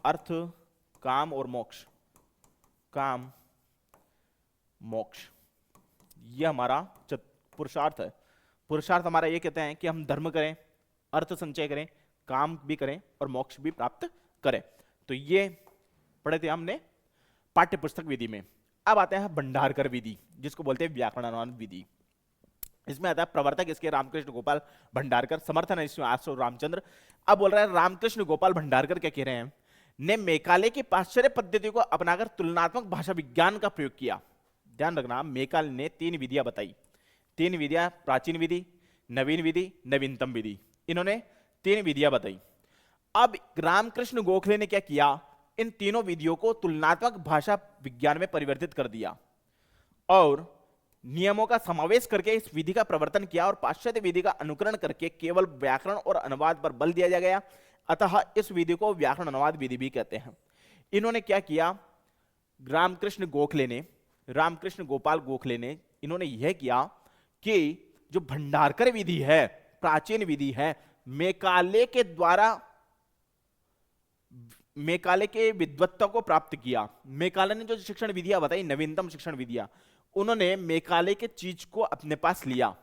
अर्थ, काम और मोक्ष। काम, मोक्ष, यह हमारा पुरुषार्थ है। पुरुषार्थ हमारा ये कहते हैं कि हम धर्म करें, अर्थ संचय करें, काम भी करें और मोक्ष भी प्राप्त करें। तो ये पढ़े थे हमने पाठ्य पुस्तक विधि में। अब आते हैं भंडारकर विधि, जिसको बोलते हैं व्याकरणानुवाद विधि। इसमें आता है प्रवर्तक इसके रामकृष्ण गोपाल भंडारकर, समर्थन है इसमें आशु रामचंद्र। अब बोल रहा है रामकृष्ण गोपाल भंडारकर क्या कह रहे हैं, ने मेकाले की पाश्चर्य पद्धति को अपनाकर तुलनात्मक भाषा विज्ञान का प्रयोग किया। ध्यान रखना, मेकाले ने 3 विधियां बताई, 3 विधियां, प्राचीन विधि, नवीन विधि, नवीनतम विधि, इन्होंने 3 विधियां बताई। अब रामकृष्ण गोखले ने क्या किया, इन तीनों विधियों को तुलनात्मक भाषा विज्ञान में परिवर्तित कर दिया और नियमों का समावेश करके इस विधि का प्रवर्तन किया और पाश्चात्य विधि का अनुकरण करके केवल व्याकरण और अनुवाद पर बल दिया गया। अतः इस विधि को व्याकरण अनुवाद विधि भी कहते हैं। इन्होंने क्या किया, रामकृष्ण गोखले ने, रामकृष्ण गोपाल गोखले ने, इन्होंने यह किया कि जो भंडारकर विधि है, प्राचीन विधि है, मेकाले के द्वारा, मेकाले के विद्वत्ता को प्राप्त किया। मेकाले ने जो शिक्षण विधियां बताई, नवीनतम शिक्षण विधियां, उन्होंने मेकाले के चीज को अपने पास लिया।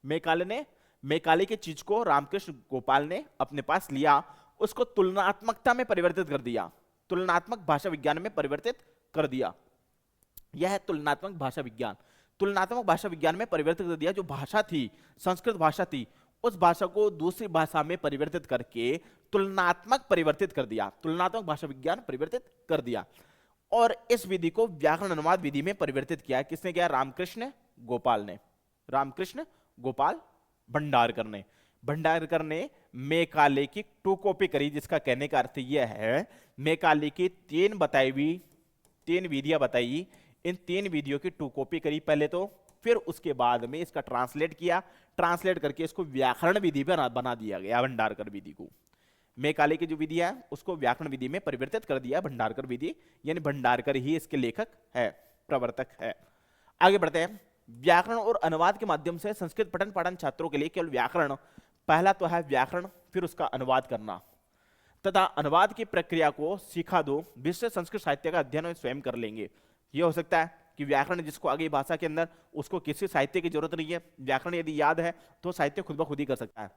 मेकाले के चीज को रामकृष्ण गोपाल ने अपने पास लिया, उसको तुलनात्मकता में परिवर्तित कर दिया, तुलनात्मक भाषा विज्ञान में परिवर्तित कर दिया। यह है तुलनात्मक भाषा विज्ञान। तुलनात्मक भाषा विज्ञान में परिवर्तित कर दिया। जो भाषा थी, संस्कृत भाषा थी, उस भाषा को दूसरी भाषा में परिवर्तित करके तुलनात्मक परिवर्तित कर दिया, तुलनात्मक भाषा विज्ञान परिवर्तित कर दिया। और इस विधि को व्याकरण अनुवाद विधि में परिवर्तित किया। किसने किया, रामकृष्ण गोपाल ने, रामकृष्ण गोपाल भंडारकर ने। भंडारकर ने मेकाले की 2 कॉपी करी, जिसका कहने का अर्थ यह है मेकाले की 3 बताई हुई, 3 विधियां बताई, इन 3 विधियों की 2 कॉपी करी पहले तो, फिर उसके बाद में इसका ट्रांसलेट किया, ट्रांसलेट करके इसको व्याकरण विधि पर बना दिया गया, भंडारकर विधि को। मेकाले की जो विधि है उसको व्याकरण विधि में परिवर्तित कर दिया भंडारकर विधि, यानी भंडारकर ही इसके लेखक है, प्रवर्तक है। आगे बढ़ते हैं। व्याकरण और अनुवाद के माध्यम से संस्कृत पठन पाठन छात्रों के लिए केवल व्याकरण, पहला तो है व्याकरण, फिर उसका अनुवाद करना तथा अनुवाद की प्रक्रिया को सिखा दो, विस्तृत संस्कृत साहित्य का अध्ययन स्वयं कर लेंगे। यह हो सकता है कि व्याकरण जिसको आगे भाषा के अंदर, उसको किसी साहित्य की जरूरत नहीं है, व्याकरण यदि याद है तो साहित्य खुद ब खुद ही कर सकता है,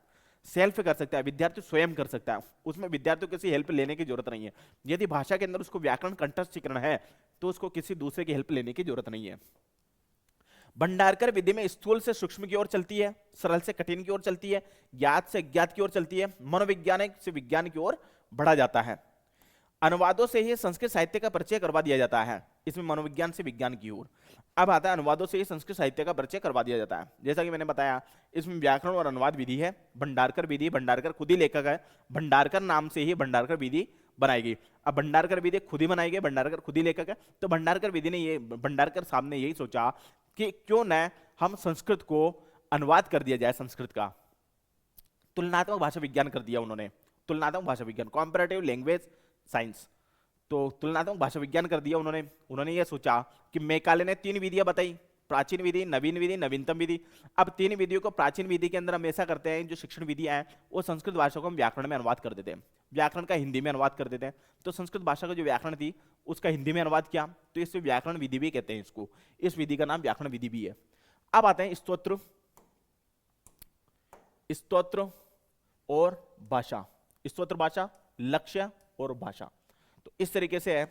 सेल्फ कर सकता है, विद्यार्थी स्वयं कर सकता है, उसमें विद्यार्थी को किसी हेल्प लेने की जरूरत नहीं है। यदि भाषा के अंदर उसको व्याकरण कंठस्थ करना है तो उसको किसी दूसरे की हेल्प लेने की जरूरत नहीं है। भंडारकर विधि में स्थूल से सूक्ष्म की ओर चलती है, सरल से कठिन की ओर चलती है, ज्ञात से अज्ञात की ओर चलती है, मनोवैज्ञानिक से विज्ञान की ओर बढ़ा जाता है। अनुवादों से ही संस्कृत साहित्य का परिचय करवा दिया जाता है, इसमें मनोविज्ञान से विज्ञान की ओर। अब आता है अनुवादों से ही संस्कृत साहित्य का परिचय करवा दिया जाता है। जैसा कि मैंने बताया, इसमें व्याकरण और अनुवाद विधि है, भंडारकर विधि, भंडारकर खुद ही लेखक है, भंडारकर नाम से ही भंडारकर विधि बनाएगी। अब भंडारकर विधि खुद ही बनाएगी, भंडारकर खुद ही लेखक है, तो भंडारकर विधि ने ये, भंडारकर साहब ने यही सोचा कि क्यों न हम संस्कृत को अनुवाद कर दिया जाए, संस्कृत का तुलनात्मक भाषा विज्ञान कर दिया उन्होंने, तुलनात्मक भाषा विज्ञान, कॉम्पैरेटिव लैंग्वेज साइंस, तो तुलनात्मक भाषा विज्ञान कर दिया उन्होंने। उन्होंने ये सोचा कि मेकाले ने 3 विधियां बताई, प्राचीन विधि, नवीन विधि, नवीनतम विधि। अब 3 विधियों को प्राचीन विधि के अंदर हम ऐसा करते हैं, जो शिक्षण विधियां हैं वो संस्कृत भाषा को हम व्याकरण में अनुवाद कर देते हैं, व्याकरण का हिंदी में अनुवाद कर देते हैं। तो संस्कृत भाषा का जो व्याकरण थी उसका हिंदी में अनुवाद किया, तो इससे व्याकरण विधि भी कहते हैं इसको, इस विधि का नाम व्याकरण विधि भी है। अब आते हैं स्तोत्र, स्तोत्र और भाषा, स्तोत्र भाषा, लक्ष्य और भाषा। तो इस तरीके से है,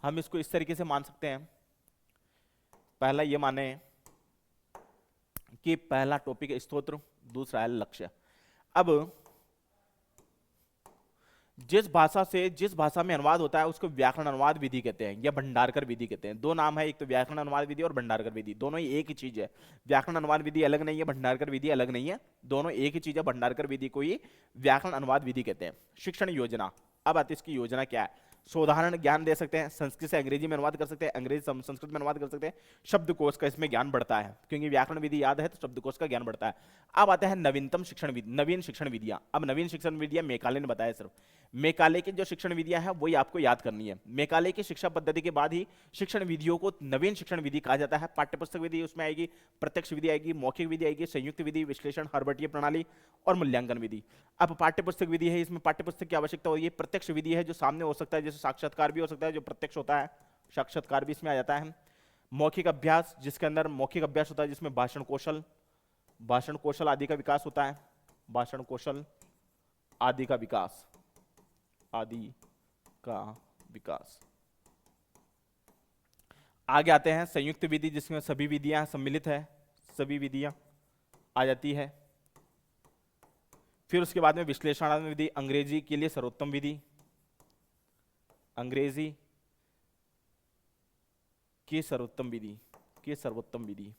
हम इसको इस तरीके से मान सकते हैं। पहला ये माने कि पहला टॉपिक है स्तोत्र, दूसरा है लक्ष्य। अब जिस भाषा में अनुवाद होता है उसको व्याकरण अनुवाद विधि कहते हैं या भंडारकर विधि कहते हैं। 2 नाम है, एक तो व्याकरण अनुवाद विधि और भंडारकर विधि, दोनों ही एक ही चीज है। व्याकरण अनुवाद विधि अलग नहीं है, भंडारकर विधि अलग नहीं है, दोनों एक ही चीज है। भंडारकर विधि को ही व्याकरण अनुवाद विधि कहते हैं। शिक्षण योजना, अब आती है इसकी योजना क्या है। साधारण ज्ञान दे सकते हैं, संस्कृत से अंग्रेजी में अनुवाद कर सकते हैं, अंग्रेजी से संस्कृत में अनुवाद कर सकते हैं, शब्दकोश का इसमें ज्ञान बढ़ता है, क्योंकि व्याकरण विधि याद है तो शब्दकोश का ज्ञान बढ़ता है। अब आता है नवीनतम शिक्षण विधि, नवीन शिक्षण विधियां। अब नवीन शिक्षण विधियां मेकाले ने बताया, सिर्फ मेकाले की जो शिक्षण विधियां हैं वही आपको याद करनी है। मेकाले की शिक्षा पद्धति के बाद ही शिक्षण विधियों को नवीन शिक्षण विधि कहा जाता है। पाठ्यपुस्तक विधि उसमें आएगी, प्रत्यक्ष विधि आएगी, मौखिक विधि आएगी, संयुक्त विधि, विश्लेषण, हर्बटीय प्रणाली और मूल्यांकन विधि। अब पाठ्यपुस्तक विधि है, इसमें पाठ्यपुस्तक की आवश्यकता होती है। प्रत्यक्ष विधि है जो सामने हो सकता है, जैसे साक्षात्कार भी हो सकता है, जो प्रत्यक्ष होता है, साक्षात्कार भी इसमें आ जाता है। मौखिक अभ्यास, जिसके अंदर मौखिक अभ्यास होता है, जिसमें भाषण कौशल आदि का विकास होता है, भाषण कौशल आदि का विकास, आगे आते हैं संयुक्त विधि, जिसमें सभी विधियां सम्मिलित है, सभी विधियां आ जाती है। फिर उसके बाद में विश्लेषणात्मक विधि, अंग्रेजी के लिए सर्वोत्तम विधि, अंग्रेजी की सर्वोत्तम विधि, की सर्वोत्तम विधि,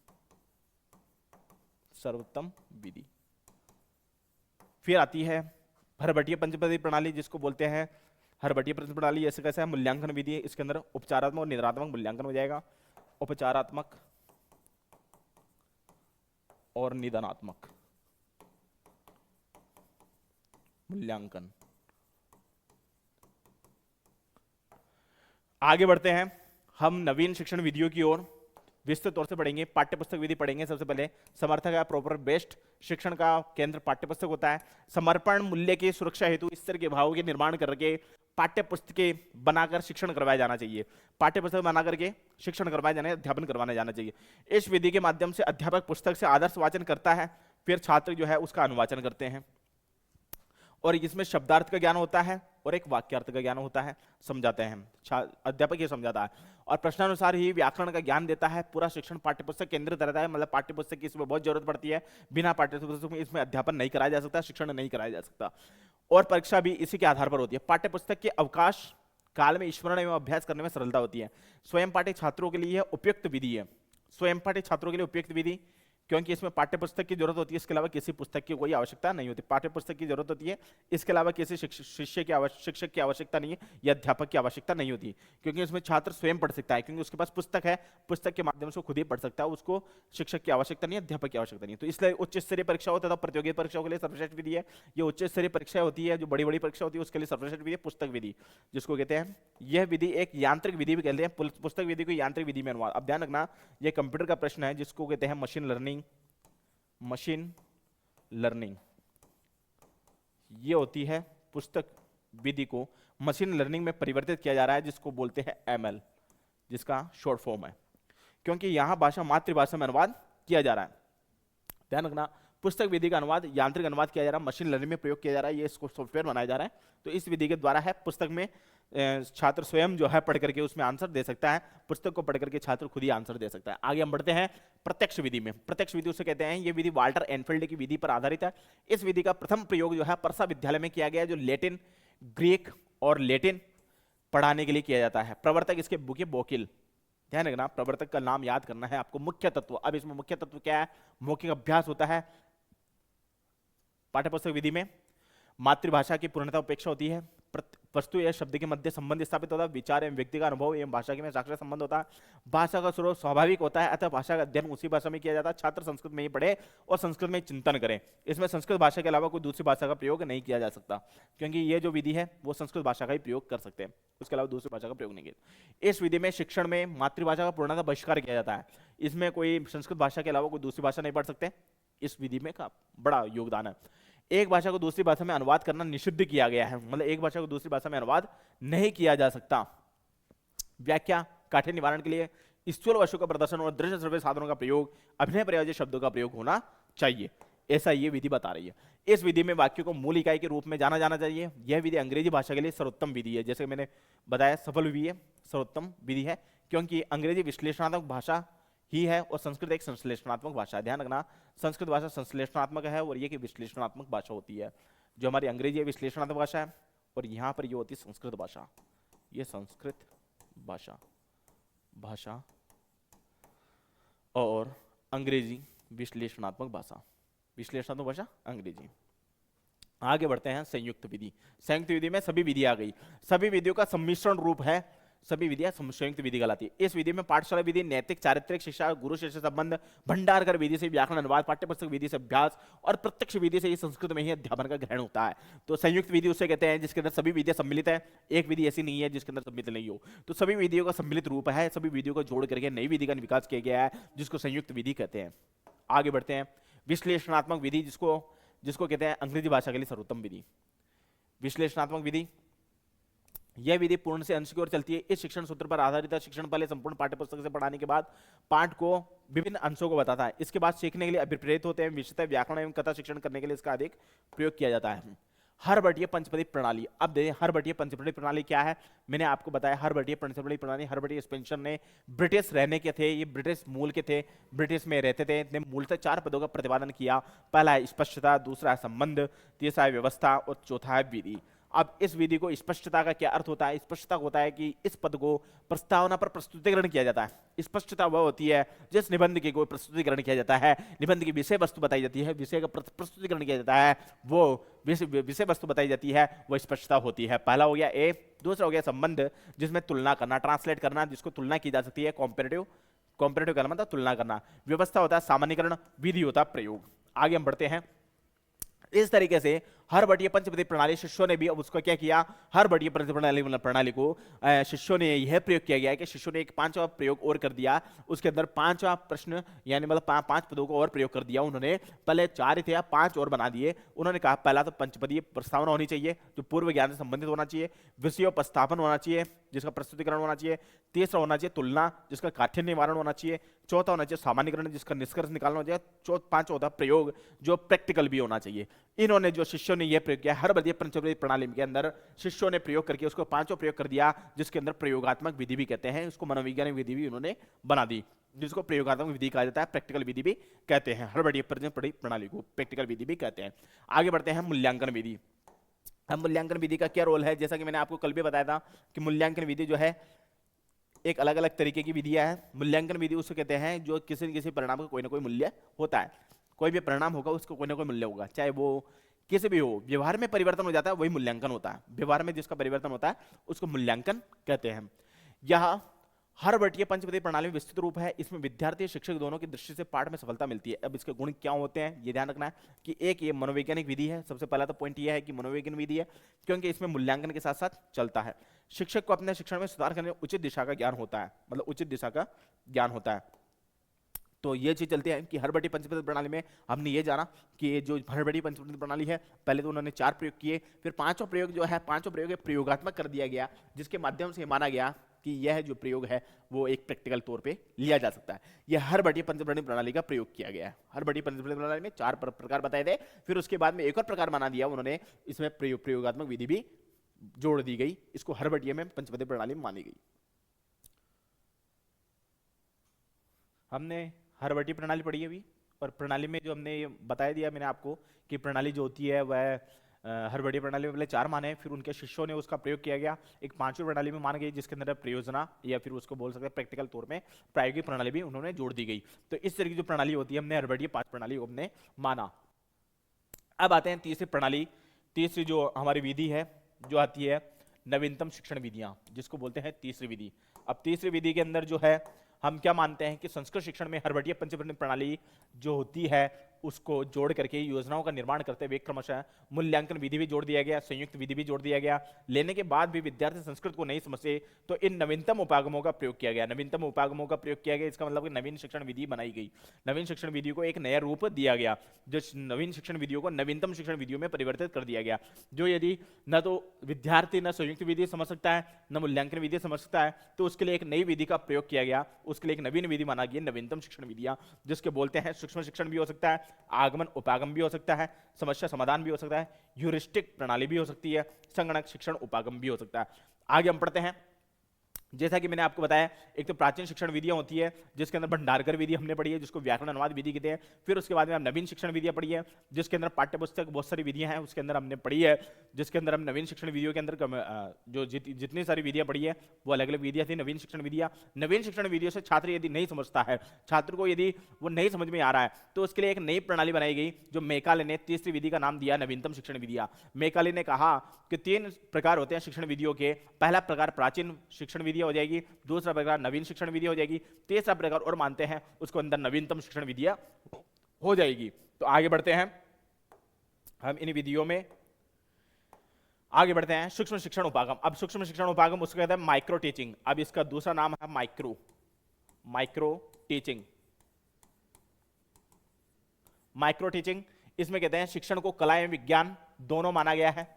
सर्वोत्तम विधि। फिर आती है हर्बटीय पंचपदी प्रणाली, जिसको बोलते हैं हर्बटीय पंच प्रणाली। ऐसे कैसे है, मूल्यांकन विधि है, इसके अंदर उपचारात्मक और निदानात्मक मूल्यांकन हो जाएगा। उपचारात्मक और निदानात्मक मूल्यांकन। आगे बढ़ते हैं हम नवीन शिक्षण विधियों की ओर, विस्तृत तौर से पढ़ेंगे। पाठ्यपुस्तक विधि पढ़ेंगे सबसे पहले। समर्थक है प्रॉपर बेस्ट, शिक्षण का केंद्र पाठ्यपुस्तक होता है। समर्पण मूल्य की सुरक्षा हेतु इस तरह के भावों के निर्माण करके पाठ्यपुस्तकें बनाकर शिक्षण करवाया जाना चाहिए। पाठ्यपुस्तक बना करके शिक्षण करवाया जाना, अध्यापन करवाने जाना चाहिए। इस विधि के माध्यम से अध्यापक पुस्तक से आदर्श वाचन करता है, फिर छात्र जो है उसका अनुवाचन करते हैं, और इसमें शब्दार्थ का ज्ञान होता है और एक वाक्यार्थ का ज्ञान होता है, समझाते हैं अध्यापक ये समझाता है। और प्रश्नानुसार ही व्याकरण का ज्ञान देता है। पूरा शिक्षण पाठ्यपुस्तक केंद्रित रहता है, मतलब पाठ्यपुस्तक की इसमें बहुत जरूरत पड़ती है। बिना पाठ्यपुस्तक में इसमें अध्यापन नहीं कराया जा सकता, शिक्षण नहीं कराया जा सकता। और परीक्षा भी इसी के आधार पर होती है। पाठ्यपुस्तक के अवकाश काल में स्मरण एवं अभ्यास करने में सरलता होती है। स्वयं पाठ्य छात्रों के लिए उपयुक्त विधि है। स्वयं पाठ्य छात्रों के लिए उपयुक्त विधि, क्योंकि इसमें पाठ्यपुस्तक की जरूरत होती है, इसके अलावा किसी पुस्तक की कोई आवश्यकता नहीं होती। पाठ्यपुस्तक की जरूरत होती है, इसके अलावा किसी शिक्षक की आवश्यकता नहीं है या अध्यापक की आवश्यकता नहीं होती, क्योंकि उसमें छात्र स्वयं पढ़ सकता है, क्योंकि उसके पास पुस्तक है, पुस्तक के माध्यम से खुद ही पढ़ सकता है, उसको शिक्षक की आवश्यकता नहीं है, अध्यापक की आवश्यकता नहीं है। तो इसलिए उच्च स्तरीय परीक्षा होता है, प्रतियोगी परीक्षाओं के लिए सर्वश्रेष्ठ विधि है। ये उच्च स्तरीय परीक्षा होती है, जो बड़ी बड़ी परीक्षा होती है उसके लिए सर्वश्रेष्ठ विधि है पुस्तक विधि, जिसको कहते हैं। यह विधि एक यांत्रिक विधि भी कहते हैं, पुस्तक विधि को यांत्रिक विधि में अनुवाद। अब ध्यान रखना, यह कंप्यूटर का प्रश्न है, जिसको कहते हैं मशीन लर्निंग। मशीन लर्निंग ये होती है पुस्तक विधि को मशीन लर्निंग में परिवर्तित किया जा रहा है, जिसको बोलते हैं एमएल, जिसका शॉर्ट फॉर्म है, क्योंकि यहां भाषा मातृभाषा में अनुवाद किया जा रहा है। ध्यान रखना, पुस्तक विधि का अनुवाद, यांत्रिक अनुवाद किया जा रहा है, मशीन लर्निंग में प्रयोग किया जा रहा है, ये इसको सॉफ्टवेयर बनाया जा रहा है। तो इस विधि के द्वारा है, पुस्तक में छात्र स्वयं जो है पढ़ करके उसमें आंसर दे सकता है, पुस्तक को पढ़ करके छात्र खुद ही आंसर दे सकता है। आगे हम बढ़ते हैं प्रत्यक्ष विधि में। प्रत्यक्ष विधि उसे कहते हैं, ये विधि वाल्टर एनफील्ड की विधि पर आधारित है। इस विधि का प्रथम प्रयोग जो है परसा विद्यालय में किया गया, जो लैटिन, ग्रीक और लैटिन पढ़ाने के लिए किया जाता है। प्रवर्तक इसके बुके बोकिल। ध्यान रखना, प्रवर्तक का नाम याद करना है आपको। मुख्य तत्व, अब इसमें मुख्य तत्व क्या है, मौखिक अभ्यास होता है पाठ्यपुस्तक विधि में। मातृभाषा की पूर्णता उपेक्षा होती है। वस्तु या शब्द के मध्य संबंध स्थापित होता है। विचार एवं व्यक्ति का अनुभव एवं भाषा के में साक्षात संबंध होता है। भाषा का स्रोत स्वाभाविक होता है, अतः भाषा का अध्ययन उसी भाषा में किया जाता है। छात्र संस्कृत में ही पढ़े और संस्कृत में चिंतन करें। इसमें संस्कृत भाषा के अलावा कोई दूसरी भाषा का प्रयोग नहीं किया जा सकता, क्योंकि ये जो विधि है वो संस्कृत भाषा का ही प्रयोग कर सकते हैं, उसके अलावा दूसरी भाषा का प्रयोग नहीं किया। इस विधि में शिक्षण में मातृभाषा का पूर्णतः बहिष्कार किया जाता है। इसमें कोई संस्कृत भाषा के अलावा कोई दूसरी भाषा नहीं पढ़ सकते। इस विधि में का बड़ा योगदान है। एक भाषा को दूसरी भाषा में अनुवाद करना निषिद्ध किया गया है, मतलब एक भाषा को दूसरी भाषा में अनुवाद नहीं किया जा सकता। व्याख्या, काठिन्य निवारण के लिए स्थूल वस्तु का प्रदर्शन और दृश्य श्रव्य साधनों का प्रयोग, अभिनय प्रयोज्य शब्दों का प्रयोग होना चाहिए, ऐसा ये विधि बता रही है। इस विधि में वाक्यों को मूल इकाई के रूप में जाना चाहिए। यह विधि अंग्रेजी भाषा के लिए सर्वोत्तम विधि है। जैसे मैंने बताया, सफल विधि है, सर्वोत्तम विधि है, क्योंकि अंग्रेजी विश्लेषणात्मक भाषा ही है और संस्कृत एक संश्लेषणात्मक भाषा है। ध्यान रखना, संस्कृत भाषा संश्लेषणात्मक है और ये की विश्लेषणात्मक भाषा होती है। जो हमारी अंग्रेजी है विश्लेषणात्मक भाषा है, और यहाँ पर ये होती है संस्कृत भाषा। ये संस्कृत भाषा और अंग्रेजी विश्लेषणात्मक भाषा अंग्रेजी। आगे बढ़ते हैं संयुक्त विधि। संयुक्त विधि में सभी विधि आ गई। सभी विधियों का सम्मिश्रण रूप है, सभी विधियां संयुक्त विधि कहलाती है। इस विधि में पाठशाला विधि, नैतिक चारित्रिक शिक्षा, गुरु शिष्य संबंध, भंडारकर विधि से व्याकरण अनुवाद, पाठ्यपुस्तक विधि से अभ्यास और प्रत्यक्ष विधि से संस्कृत में ही अध्यापन का ग्रहण होता है। तो संयुक्त विधि उसे कहते हैं जिसके अंदर सभी विधियां सम्मिलित है। एक विधि ऐसी नहीं है जिसके अंदर सम्मिलित नहीं हो। तो सभी विधियों का सम्मिलित रूप है, सभी विधियों को जोड़ करके नई विधि का विकास किया गया है, जिसको संयुक्त विधि कहते हैं। आगे बढ़ते हैं विश्लेषणात्मक विधि, जिसको कहते हैं अंग्रेजी भाषा के लिए सर्वोत्तम विधि। विश्लेषणात्मक विधि, यह विधि पूर्ण से अंश की ओर चलती है। इस शिक्षण सूत्र पर आधारित है। शिक्षण पहले संपूर्ण पाठ्यपुस्तक से पढ़ाने के बाद पाठ को विभिन्न अंशों को बताता है। इसके बाद सीखने के लिए अभिप्रेरित होते हैं। विषयतः व्याकरण एवं कथा शिक्षण करने के लिए इसका अधिक प्रयोग किया जाता है। हर्बटीय पंचपदी प्रणाली। अब देखिए हर्बटीय पंचपदी प्रणाली क्या है, मैंने आपको बताया हर्बटीय पंचपदी प्रणाली। हर्बर्ट स्पेंसर ने, ब्रिटिश रहने के थे, ये ब्रिटिश मूल के थे, ब्रिटिश में रहते थे, ने मूलतः 4 पदों का प्रतिपादन किया। पहला है स्पष्टता, दूसरा है संबंध, तीसरा है व्यवस्था और चौथा है विधि। अब इस विधि को, स्पष्टता का क्या अर्थ होता है? स्पष्टता होता है कि इस पद को प्रस्तावना पर प्रस्तुतिकरण किया जाता है। स्पष्टता वह होती है जिस निबंध की कोई प्रस्तुतिकरण किया जाता है, निबंध की विषय वस्तु बताई जाती है, विषय का प्रस्तुतिकरण किया जाता है, वो विषय वस्तु बताई जाती है, वो स्पष्टता होती है। पहला हो गया ए। दूसरा हो गया संबंध, जिसमें तुलना करना, ट्रांसलेट करना, जिसको तुलना की जा सकती है, कॉम्पेरेटिव। कॉम्पेरेटिव का मतलब तुलना करना। व्यवस्था होता है सामान्यकरण, विधि होता है प्रयोग। आगे हम बढ़ते हैं। इस तरीके से हर्बटीय पंचपदी प्रणाली, शिष्यों ने भी अब उसको क्या किया, हर्बटीय पंचपदी प्रणाली को शिष्यों ने यह प्रयोग किया गया कि शिष्यों ने एक 5वां प्रयोग और कर दिया। उसके अंदर 5वां प्रश्न, यानी मतलब 5 पदों को और प्रयोग कर दिया उन्होंने। पहले 4 थे, 5 और बना दिए। उन्होंने कहा पहला तो पंचपदीय प्रस्तावना होनी चाहिए, जो पूर्व ज्ञान से संबंधित होना चाहिए। विषयोपस्थापन होना चाहिए, जिसका प्रस्तुतिकरण होना चाहिए। तीसरा होना चाहिए तुलना, जिसका काठिन्य निवारण होना चाहिए। चौथा होना चाहिए सामान्यकरण, जिसका निष्कर्ष निकालना होना चाहिए। 5वां होता प्रयोग, जो प्रैक्टिकल भी होना चाहिए। इन्होंने, जो शिष्यों ने यह प्रयोग किया हर्बटीय पंचपदी प्रणाली के अंदर, शिष्यों ने प्रयोग करके उसको 5वां प्रयोग कर दिया, जिसके अंदर प्रयोगात्मक विधि भी कहते हैं। उसको मनोवैज्ञानिक विधि भी उन्होंने बना दी, जिसको प्रयोगात्मक विधि कहा जाता है, प्रैक्टिकल विधि भी कहते हैं। हर्बटीय पंचपदी प्रणाली को प्रैक्टिकल विधि भी कहते हैं। आगे बढ़ते हैं मूल्यांकन विधि। अब मूल्यांकन विधि का क्या रोल है? जैसा कि मैंने आपको कल भी बताया था कि मूल्यांकन विधि जो है एक अलग अलग तरीके की विधियां हैं। मूल्यांकन विधि उसको कहते हैं जो किसी न किसी परिणाम का कोई ना कोई मूल्य होता है। कोई भी परिणाम होगा उसको कोई ना कोई मूल्य होगा, चाहे वो किसी भी हो। व्यवहार में परिवर्तन हो जाता है, वही मूल्यांकन होता है। व्यवहार में जिसका परिवर्तन होता है उसको मूल्यांकन कहते हैं। यह हर्बटीय पंचपदी प्रणाली में विस्तृत रूप है। इसमें विद्यार्थी शिक्षक दोनों की दृष्टि से पाठ में सफलता मिलती है। अब इसके गुण क्या होते हैं ये ध्यान रखना है कि एक ये मनोवैज्ञानिक विधि है। सबसे पहला तो पॉइंट ये है कि मनोवैज्ञानिक विधि है, क्योंकि इसमें मूल्यांकन के साथ साथ चलता है। शिक्षक को अपने शिक्षण में सुधार करने में उचित दिशा का ज्ञान होता है, मतलब उचित दिशा का ज्ञान होता है। तो ये चीज चलती है कि हर्बटीय पंचपदी प्रणाली में हमने ये जाना कि ये जो हर्बटीय पंचपदी प्रणाली है, पहले तो उन्होंने 4 प्रयोग किए, फिर 5वां प्रयोग जो है, 5वां प्रयोग प्रयोगात्मक कर दिया गया, जिसके माध्यम से माना गया कि यह जो प्रयोग है वो एक प्रैक्टिकल तौर पे लिया जा सकता है। यह हर्बटीय पंचपदी प्रणाली का प्रयोग किया गया है। हर्बटीय पंचपदी प्रणाली में 4 प्रकार बताए थे, फिर उसके बाद में एक और प्रकार बना दिया उन्होंने, इसमें प्रयोगात्मक विधि भी जोड़ दी गई। इसको हर्बटीय में पंचपदी प्रणाली में मानी गई। हमने हर्बटीय प्रणाली पढ़ी है अभी, और प्रणाली में जो हमने ये बताया दिया मैंने आपको कि प्रणाली जो होती है वह हर्बटीय प्रणाली में पहले 4 माने, फिर उनके शिष्यों ने उसका प्रयोग किया गया, एक 5वीं प्रणाली में मान गई, जिसके अंदर प्रयोजना या फिर उसको बोल सकते हैं प्रैक्टिकल तौर में प्रायोगिक प्रणाली भी उन्होंने जोड़ दी गई। तो इस तरह की जो प्रणाली होती है हमने हर्बटीय 5 प्रणाली को हमने माना। अब आते हैं तीसरी प्रणाली, तीसरी जो हमारी विधि है जो आती है नवीनतम शिक्षण विधियां, जिसको बोलते हैं तीसरी विधि। अब तीसरी विधि के अंदर जो है हम क्या मानते हैं कि संस्कृत शिक्षण में हर्बटीय पंचपदी प्रणाली जो होती है उसको जोड़ करके योजनाओं का निर्माण करते हुए क्रमशः मूल्यांकन विधि भी जोड़ दिया गया, संयुक्त विधि भी जोड़ दिया गया। लेने के बाद भी विद्यार्थी संस्कृत को नहीं समझे तो इन नवीनतम उपागमों का प्रयोग किया गया। नवीनतम उपागमों का प्रयोग किया गया, इसका मतलब कि नवीन शिक्षण विधि बनाई गई। नवीन शिक्षण विधि को एक नया रूप दिया गया, जो नवीन शिक्षण विधियों को नवीनतम शिक्षण विधियों में परिवर्तित कर दिया गया। जो यदि न तो विद्यार्थी न संयुक्त विधि समझ सकता है न मूल्यांकन विधि समझ सकता है, तो उसके लिए एक नई विधि का प्रयोग किया गया। उसके लिए एक नवीन विधि माना गया, नवीनतम शिक्षण विधियां, जिसके बोलते हैं सूक्ष्म शिक्षण भी हो सकता है, आगमन उपागम भी हो सकता है, समस्या समाधान भी हो सकता है, ह्यूरिस्टिक प्रणाली भी हो सकती है, संगणक शिक्षण उपागम भी हो सकता है। आगे हम पढ़ते हैं। जैसा कि मैंने आपको बताया, एक तो प्राचीन शिक्षण विधियां होती है जिसके अंदर भंडारकर विधि हमने पढ़ी है, जिसको व्याकरण अनुवाद विधि कहते हैं। फिर उसके बाद में हम नवीन शिक्षण विधियां पढ़ी है, जिसके अंदर पाठ्यपुस्तक बहुत सारी विधियां हैं उसके अंदर हमने पढ़ी है, जिसके अंदर हम नवीन शिक्षण विधियों के अंदर जो जितनी सारी विधियां पढ़ी है वो अलग अलग विधियां थी नवीन शिक्षण विधियां। नवीन शिक्षण विधियों से छात्र यदि नहीं समझता है, छात्र को यदि वो नहीं समझ में आ रहा है, तो उसके लिए एक नई प्रणाली बनाई गई, जो मेकाले ने तीसरी विधि का नाम दिया नवीनतम शिक्षण विधियां। मेकाले ने कहा कि 3 प्रकार होते हैं शिक्षण विधियों के। पहला प्रकार प्राचीन शिक्षण विधियां हो जाएगी, दूसरा प्रकार नवीन शिक्षण विधि हो जाएगी, तीसरा प्रकार और मानते हैं उसको अंदर नवीनतम शिक्षण विधियां हो जाएगी। तो आगे बढ़ते हैं हम इन विधियों में, आगे बढ़ते हैं सूक्ष्म शिक्षण उपागम। अब सूक्ष्म शिक्षण उपागम उसको कहते हैं माइक्रो टीचिंग। अब इसका दूसरा नाम है माइक्रो टीचिंग। माइक्रो टीचिंग इसमें कहते हैं शिक्षण को कला एवं विज्ञान दोनों माना गया है,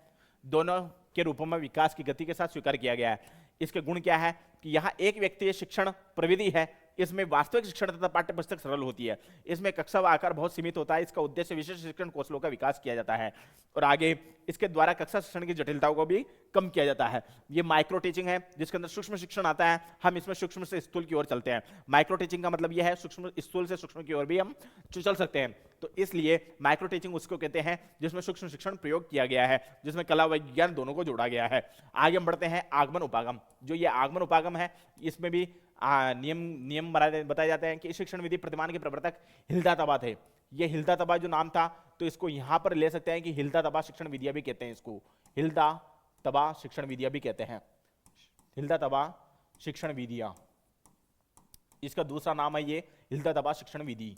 दोनों के रूपों में विकास की गति के साथ स्वीकार किया गया है। इसके गुण क्या है कि यहाँ एक व्यक्ति शिक्षण प्रविधि है, इसमें वास्तविक शिक्षण तथा पाठ्य पुस्तक सरल होती है, इसमें कक्षा व आकार बहुत सीमित होता है, इसका उद्देश्य विशेष शिक्षण कौशलों का विकास किया जाता है, और आगे इसके द्वारा कक्षा शिक्षण की जटिलताओं को भी कम किया जाता है। ये माइक्रो टीचिंग है जिसके अंदर सूक्ष्म शिक्षण आता है, हम इसमें सूक्ष्म से स्थूल की ओर चलते हैं। माइक्रो टीचिंग का मतलब यह है सूक्ष्म स्थूल से सूक्ष्म की ओर भी हम चल सकते हैं, तो इसलिए माइक्रो टीचिंग उसको कहते हैं जिसमें सूक्ष्म शिक्षण प्रयोग किया गया है, जिसमें कला विज्ञान दोनों को जोड़ा गया है। आगे हम बढ़ते हैं आगमन उपागम। जो ये आगमन उपागम है इसमें भी नियम बताए जाते हैं कि इस शिक्षण विधि प्रतिमान के प्रवर्तक हिल्दा तबा थे। ये हिल्दा तबा जो नाम था, तो इसको यहां पर ले सकते हैं कि हिल्दा तबा शिक्षण विधियां भी कहते हैं, इसको हिल्दा तबा शिक्षण विधियां भी कहते हैं, हिल्दा तबा शिक्षण विधियां, इसका दूसरा नाम है ये हिल्दा तबा शिक्षण विधि।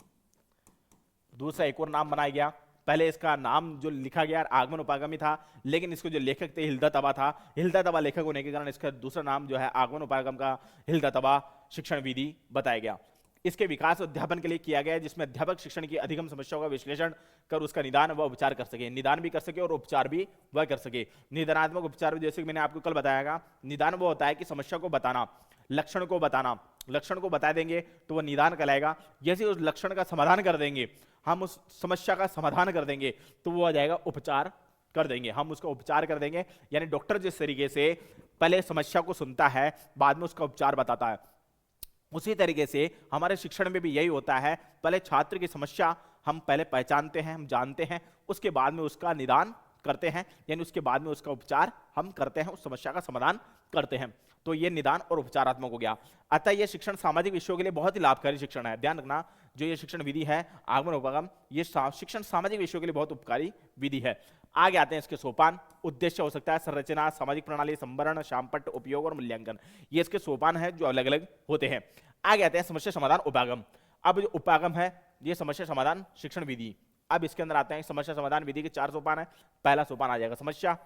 दूसरा एक और नाम बनाया गया, पहले इसका नाम जो लिखा गया आगमन उपागम ही था, लेकिन इसको जो लेखक थे हिल्दा तबा था, हिल्दा तबा लेखक होने के कारण इसका दूसरा नाम जो है आगमन उपागम का हिल्दा तबा शिक्षण विधि बताया गया। इसके विकास अध्यापन के लिए किया गया है, जिसमें अध्यापक शिक्षण की अधिगम समस्याओं का विश्लेषण कर उसका निदान व उपचार कर सके, निदान भी कर सके और उपचार भी वह कर सके। निदानात्मक उपचार जैसे कि मैंने आपको कल बताया, निदान वो होता है कि समस्या को बताना, लक्षण को बताना, लक्षण को बता देंगे तो वह निदान कहलाएगा। जैसे उस लक्षण का समाधान कर देंगे, हम उस समस्या का समाधान कर देंगे तो वो आ जाएगा उपचार कर देंगे, हम उसका उपचार कर देंगे। यानी डॉक्टर जिस तरीके से पहले समस्या को सुनता है बाद में उसका उपचार बताता है, उसी तरीके से हमारे शिक्षण में भी यही होता है, पहले छात्र की समस्या हम पहले पहचानते हैं, हम जानते हैं, उसके बाद में उसका निदान करते हैं, यानी उसके बाद में उसका उपचार हम करते हैं, उस समस्या का समाधान करते हैं। तो ये निदान और उपचारात्मक हो गया। अतः ये शिक्षण सामाजिक विषयों के लिए बहुत ही लाभकारी शिक्षण है। ध्यान रखना, जो ये शिक्षण विधि है आगमन उपागम, ये शिक्षण सामाजिक विषयों के लिए बहुत उपकारी विधि है। आगे आते हैं इसके सोपान। उद्देश्य हो सकता है संरचना, सामाजिक प्रणाली, संवरण, शामपट्ट, उपयोग और मूल्यांकन, ये इसके सोपान है जो अलग अलग होते हैं। आगे आते हैं समस्या समाधान उपागम। अब जो उपागम है ये समस्या समाधान शिक्षण विधि। अब इसके अंदर आते हैं समस्या समाधान विधि के 4 सोपान है। पहला सोपान आ जाएगा समस्या,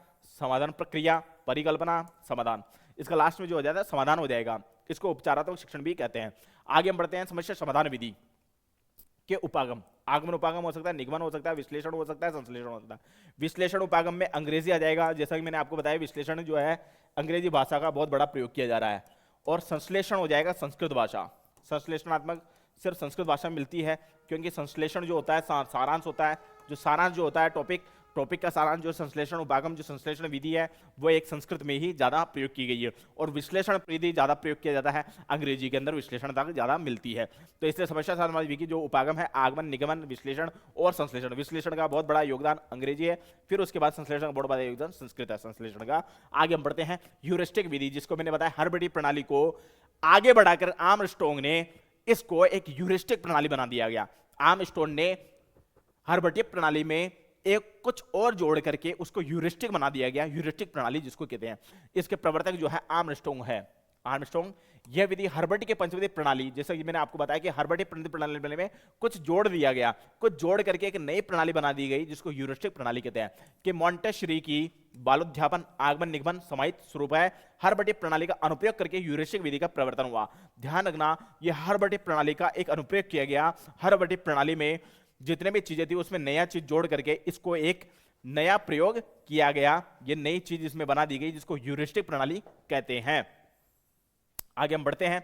समाधान प्रक्रिया, परिकल्पना, समाधान, इसका लास्ट में जो हो जाता है समाधान हो जाएगा, इसको उपचारात्मक शिक्षण भी कहते हैं। आगे हम बढ़ते हैं समस्या समाधान विधि के उपागम। आगमन उपागम हो सकता है, निगमन हो सकता है, विश्लेषण हो सकता है, संश्लेषण हो सकता है। विश्लेषण उपागम में अंग्रेजी आ जाएगा, जैसा कि मैंने आपको बताया विश्लेषण जो है अंग्रेजी भाषा का बहुत बड़ा प्रयोग किया जा रहा है, और संश्लेषण हो जाएगा संस्कृत भाषा। संश्लेषणात्मक सिर्फ संस्कृत भाषा में मिलती है, क्योंकि संश्लेषण जो होता है सारांश होता है, जो सारांश जो होता है टॉपिक का सारांश, जो संश्लेषण उपागम जो संश्लेषण विधि है वो एक संस्कृत में ही ज्यादा प्रयोग की गई है, और विश्लेषण विधि ज्यादा प्रयोग किया जाता है अंग्रेजी के अंदर, विश्लेषण तक ज्यादा मिलती है। तो इसलिए समस्या समाधान विधि की जो उपागम है आगमन, निगमन, विश्लेषण और संश्लेषण। विश्लेषण का बहुत बड़ा योगदान अंग्रेजी है, फिर उसके बाद संश्लेषण का बहुत बड़ा योगदान संस्कृत है संश्लेषण का। आगे हम बढ़ते हैं ह्यूरिस्टिक विधि, जिसको मैंने बताया हर्बटी प्रणाली को आगे बढ़ाकर आर्मस्ट्रांग ने इसको एक ह्यूरिस्टिक प्रणाली बना दिया गया। आर्मस्ट्रांग ने हर्बटी प्रणाली में एक कुछ और जोड़ करके उसको ह्यूरिस्टिक बना दिया गया, ह्यूरिस्टिक प्रणाली जिसको कहते हैं। इसके प्रवर्तक जो है आर्मस्ट्रांग है। आर्मस्ट्रांग यह विधि हर्बटी के पंचविधि प्रणाली, जैसा कि मैंने आपको बताया कि हर्बटी प्रणाली में कुछ जोड़ दिया गया, कुछ जोड़ करके एक नई प्रणाली बना दी गई जिसको ह्यूरिस्टिक प्रणाली कहते हैं। कि मॉन्टेसरी की बालोध्यापन, आगमन, निगमन समाहित स्वरूप है। हर्बटी प्रणाली का अनुप्रयोग करके ह्यूरिस्टिक विधि का प्रवर्तन हुआ। ध्यान रखना, यह हर्बटी प्रणाली का एक अनुप्रयोग किया गया। हर्बटी प्रणाली में जितने भी चीजें थी उसमें नया चीज जोड़ करके इसको एक नया प्रयोग किया गया, ये नई चीज इसमें बना दी गई जिसको ह्यूरिस्टिक प्रणाली कहते हैं। आगे हम बढ़ते हैं।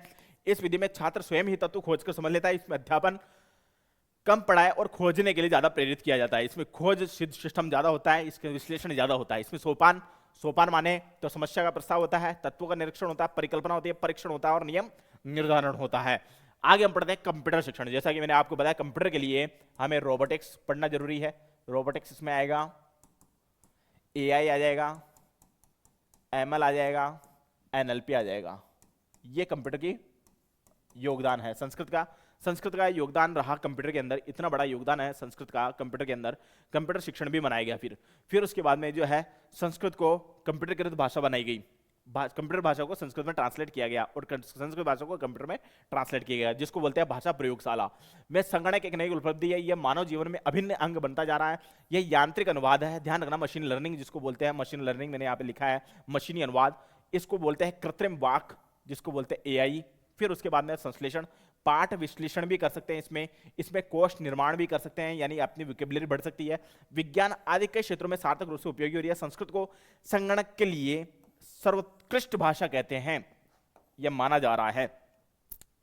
इस विधि में छात्र स्वयं ही तत्व खोजकर समझ लेता है। इसमें अध्यापन कम पढ़ाए और खोजने के लिए ज्यादा प्रेरित किया जाता है। इसमें खोज सिस्टम ज्यादा होता है, इसके विश्लेषण ज्यादा होता है। इसमें सोपान माने तो समस्या का प्रस्ताव होता है, तत्वों का निरीक्षण होता है, परिकल्पना होती है, परीक्षण होता है और नियम निर्धारण होता है। आगे हम पढ़ते हैं कंप्यूटर शिक्षण। जैसा कि मैंने आपको बताया कंप्यूटर के लिए हमें रोबोटिक्स पढ़ना जरूरी है। रोबोटिक्स इसमें आएगा, एआई आ जाएगा, एमएल आ जाएगा, एनएलपी आ जाएगा। ये कंप्यूटर की योगदान है। संस्कृत का योगदान रहा कंप्यूटर के अंदर, इतना बड़ा योगदान है संस्कृत का कंप्यूटर के अंदर। कंप्यूटर शिक्षण भी बनाया गया। फिर उसके बाद में जो है संस्कृत को कंप्यूटरकृत भाषा बनाई गई। कंप्यूटर भाषा को संस्कृत में ट्रांसलेट किया गया और संस्कृत भाषा को कंप्यूटर में ट्रांसलेट किया गया, जिसको बोलते हैं भाषा प्रयोगशाला में। संगणक एक नई उपलब्धि है, यह मानव जीवन में अभिन्न अंग बनता जा रहा है। यह यांत्रिक अनुवाद है। ध्यान रखना, मशीन लर्निंग जिसको बोलते हैं, मशीन लर्निंग मैंने यहाँ पे लिखा है मशीनी अनुवाद। इसको बोलते हैं कृत्रिम वाक जिसको बोलते हैं एआई। फिर उसके बाद में संश्लेषण, पाठ विश्लेषण भी कर सकते हैं। इसमें कोश निर्माण भी कर सकते हैं, यानी अपनी वोकैबुलरी बढ़ सकती है। विज्ञान आदि कई क्षेत्रों में सार्थक रूप से उपयोगी हो रही है। संस्कृत को संगणक के लिए सर्वोत्कृष्ट भाषा कहते हैं। यह माना जा रहा है।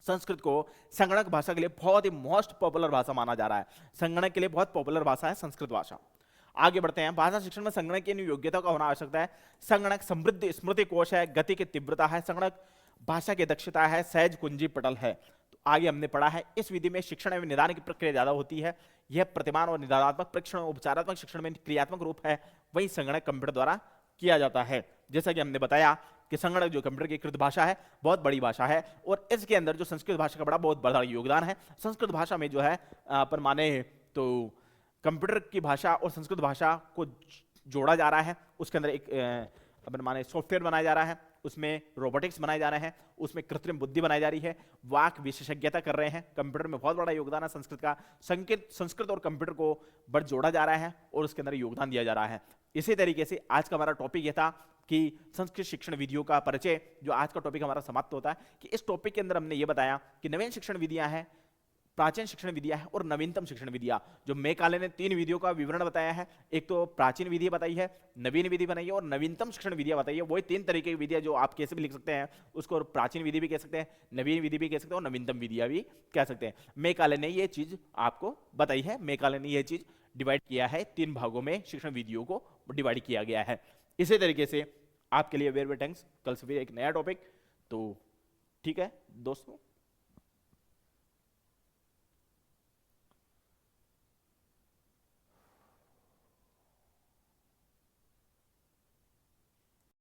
संस्कृत को संगणक भाषा के लिए बहुत ही मोस्ट पॉपुलर भाषा माना जा रहा है। संगणक के लिए बहुत पॉपुलर भाषा है संस्कृत भाषा। आगे बढ़ते हैं। भाषा शिक्षण में संगणक की योग्यता का होना आवश्यकता है। संगणक समृद्ध स्मृति कोश है, गति की तीव्रता है, संगणक भाषा की दक्षता है, सहज कुंजी पटल है। तो आगे हमने पढ़ा है इस विधि में शिक्षण एवं निदान की प्रक्रिया ज्यादा होती है। यह प्रतिमान और निदानात्मक परीक्षण और उपचारात्मक शिक्षण में क्रियात्मक रूप है, वही संगणक कंप्यूटर द्वारा किया जाता है। जैसा कि हमने बताया कि संगणक जो कंप्यूटर की कृत भाषा है, बहुत बड़ी भाषा है, और इसके अंदर जो संस्कृत भाषा का बहुत बड़ा योगदान है। संस्कृत भाषा में जो है अपन माने तो कंप्यूटर की भाषा और संस्कृत भाषा को जोड़ा जा रहा है। उसके अंदर एक अपन माने सॉफ्टवेयर बनाया जा रहा है, उसमें रोबोटिक्स बनाए जा रहे हैं, उसमें कृत्रिम बुद्धि बनाई जा रही है, वाक विशेषज्ञता कर रहे हैं। कंप्यूटर में बहुत बड़ा योगदान है संस्कृत का। संस्कृत और कंप्यूटर को बढ़ जोड़ा जा रहा है और उसके अंदर योगदान दिया जा रहा है। इसी तरीके से आज का हमारा टॉपिक यह था कि संस्कृत शिक्षण विधियों का परिचय, जो आज का टॉपिक हमारा समाप्त होता है। कि इस टॉपिक के अंदर हमने ये बताया कि नवीन शिक्षण विधियां हैं, प्राचीन शिक्षण विधियां हैं और नवीनतम शिक्षण विधियां। जो मेकाले ने 3 विधियों का विवरण बताया है, एक तो प्राचीन विधि बताई है, नवीन विधि बनाई है और नवीनतम शिक्षण विधियां बताई है। वही 3 तरीके की विधियां जो आप कैसे भी लिख सकते हैं, उसको प्राचीन विधि भी कह सकते हैं, नवीन विधि भी कह सकते हैं और नवीनतम विधियां भी कह सकते हैं। मेकाले ने ये चीज आपको बताई है। मेकाले ने यह चीज डिवाइड किया है, 3 भागों में शिक्षण विधियों को डिवाइड किया गया है। इसी तरीके से आपके लिए वेरी वेरी थैंक्स। कल से फिर एक नया टॉपिक। तो ठीक है दोस्तों।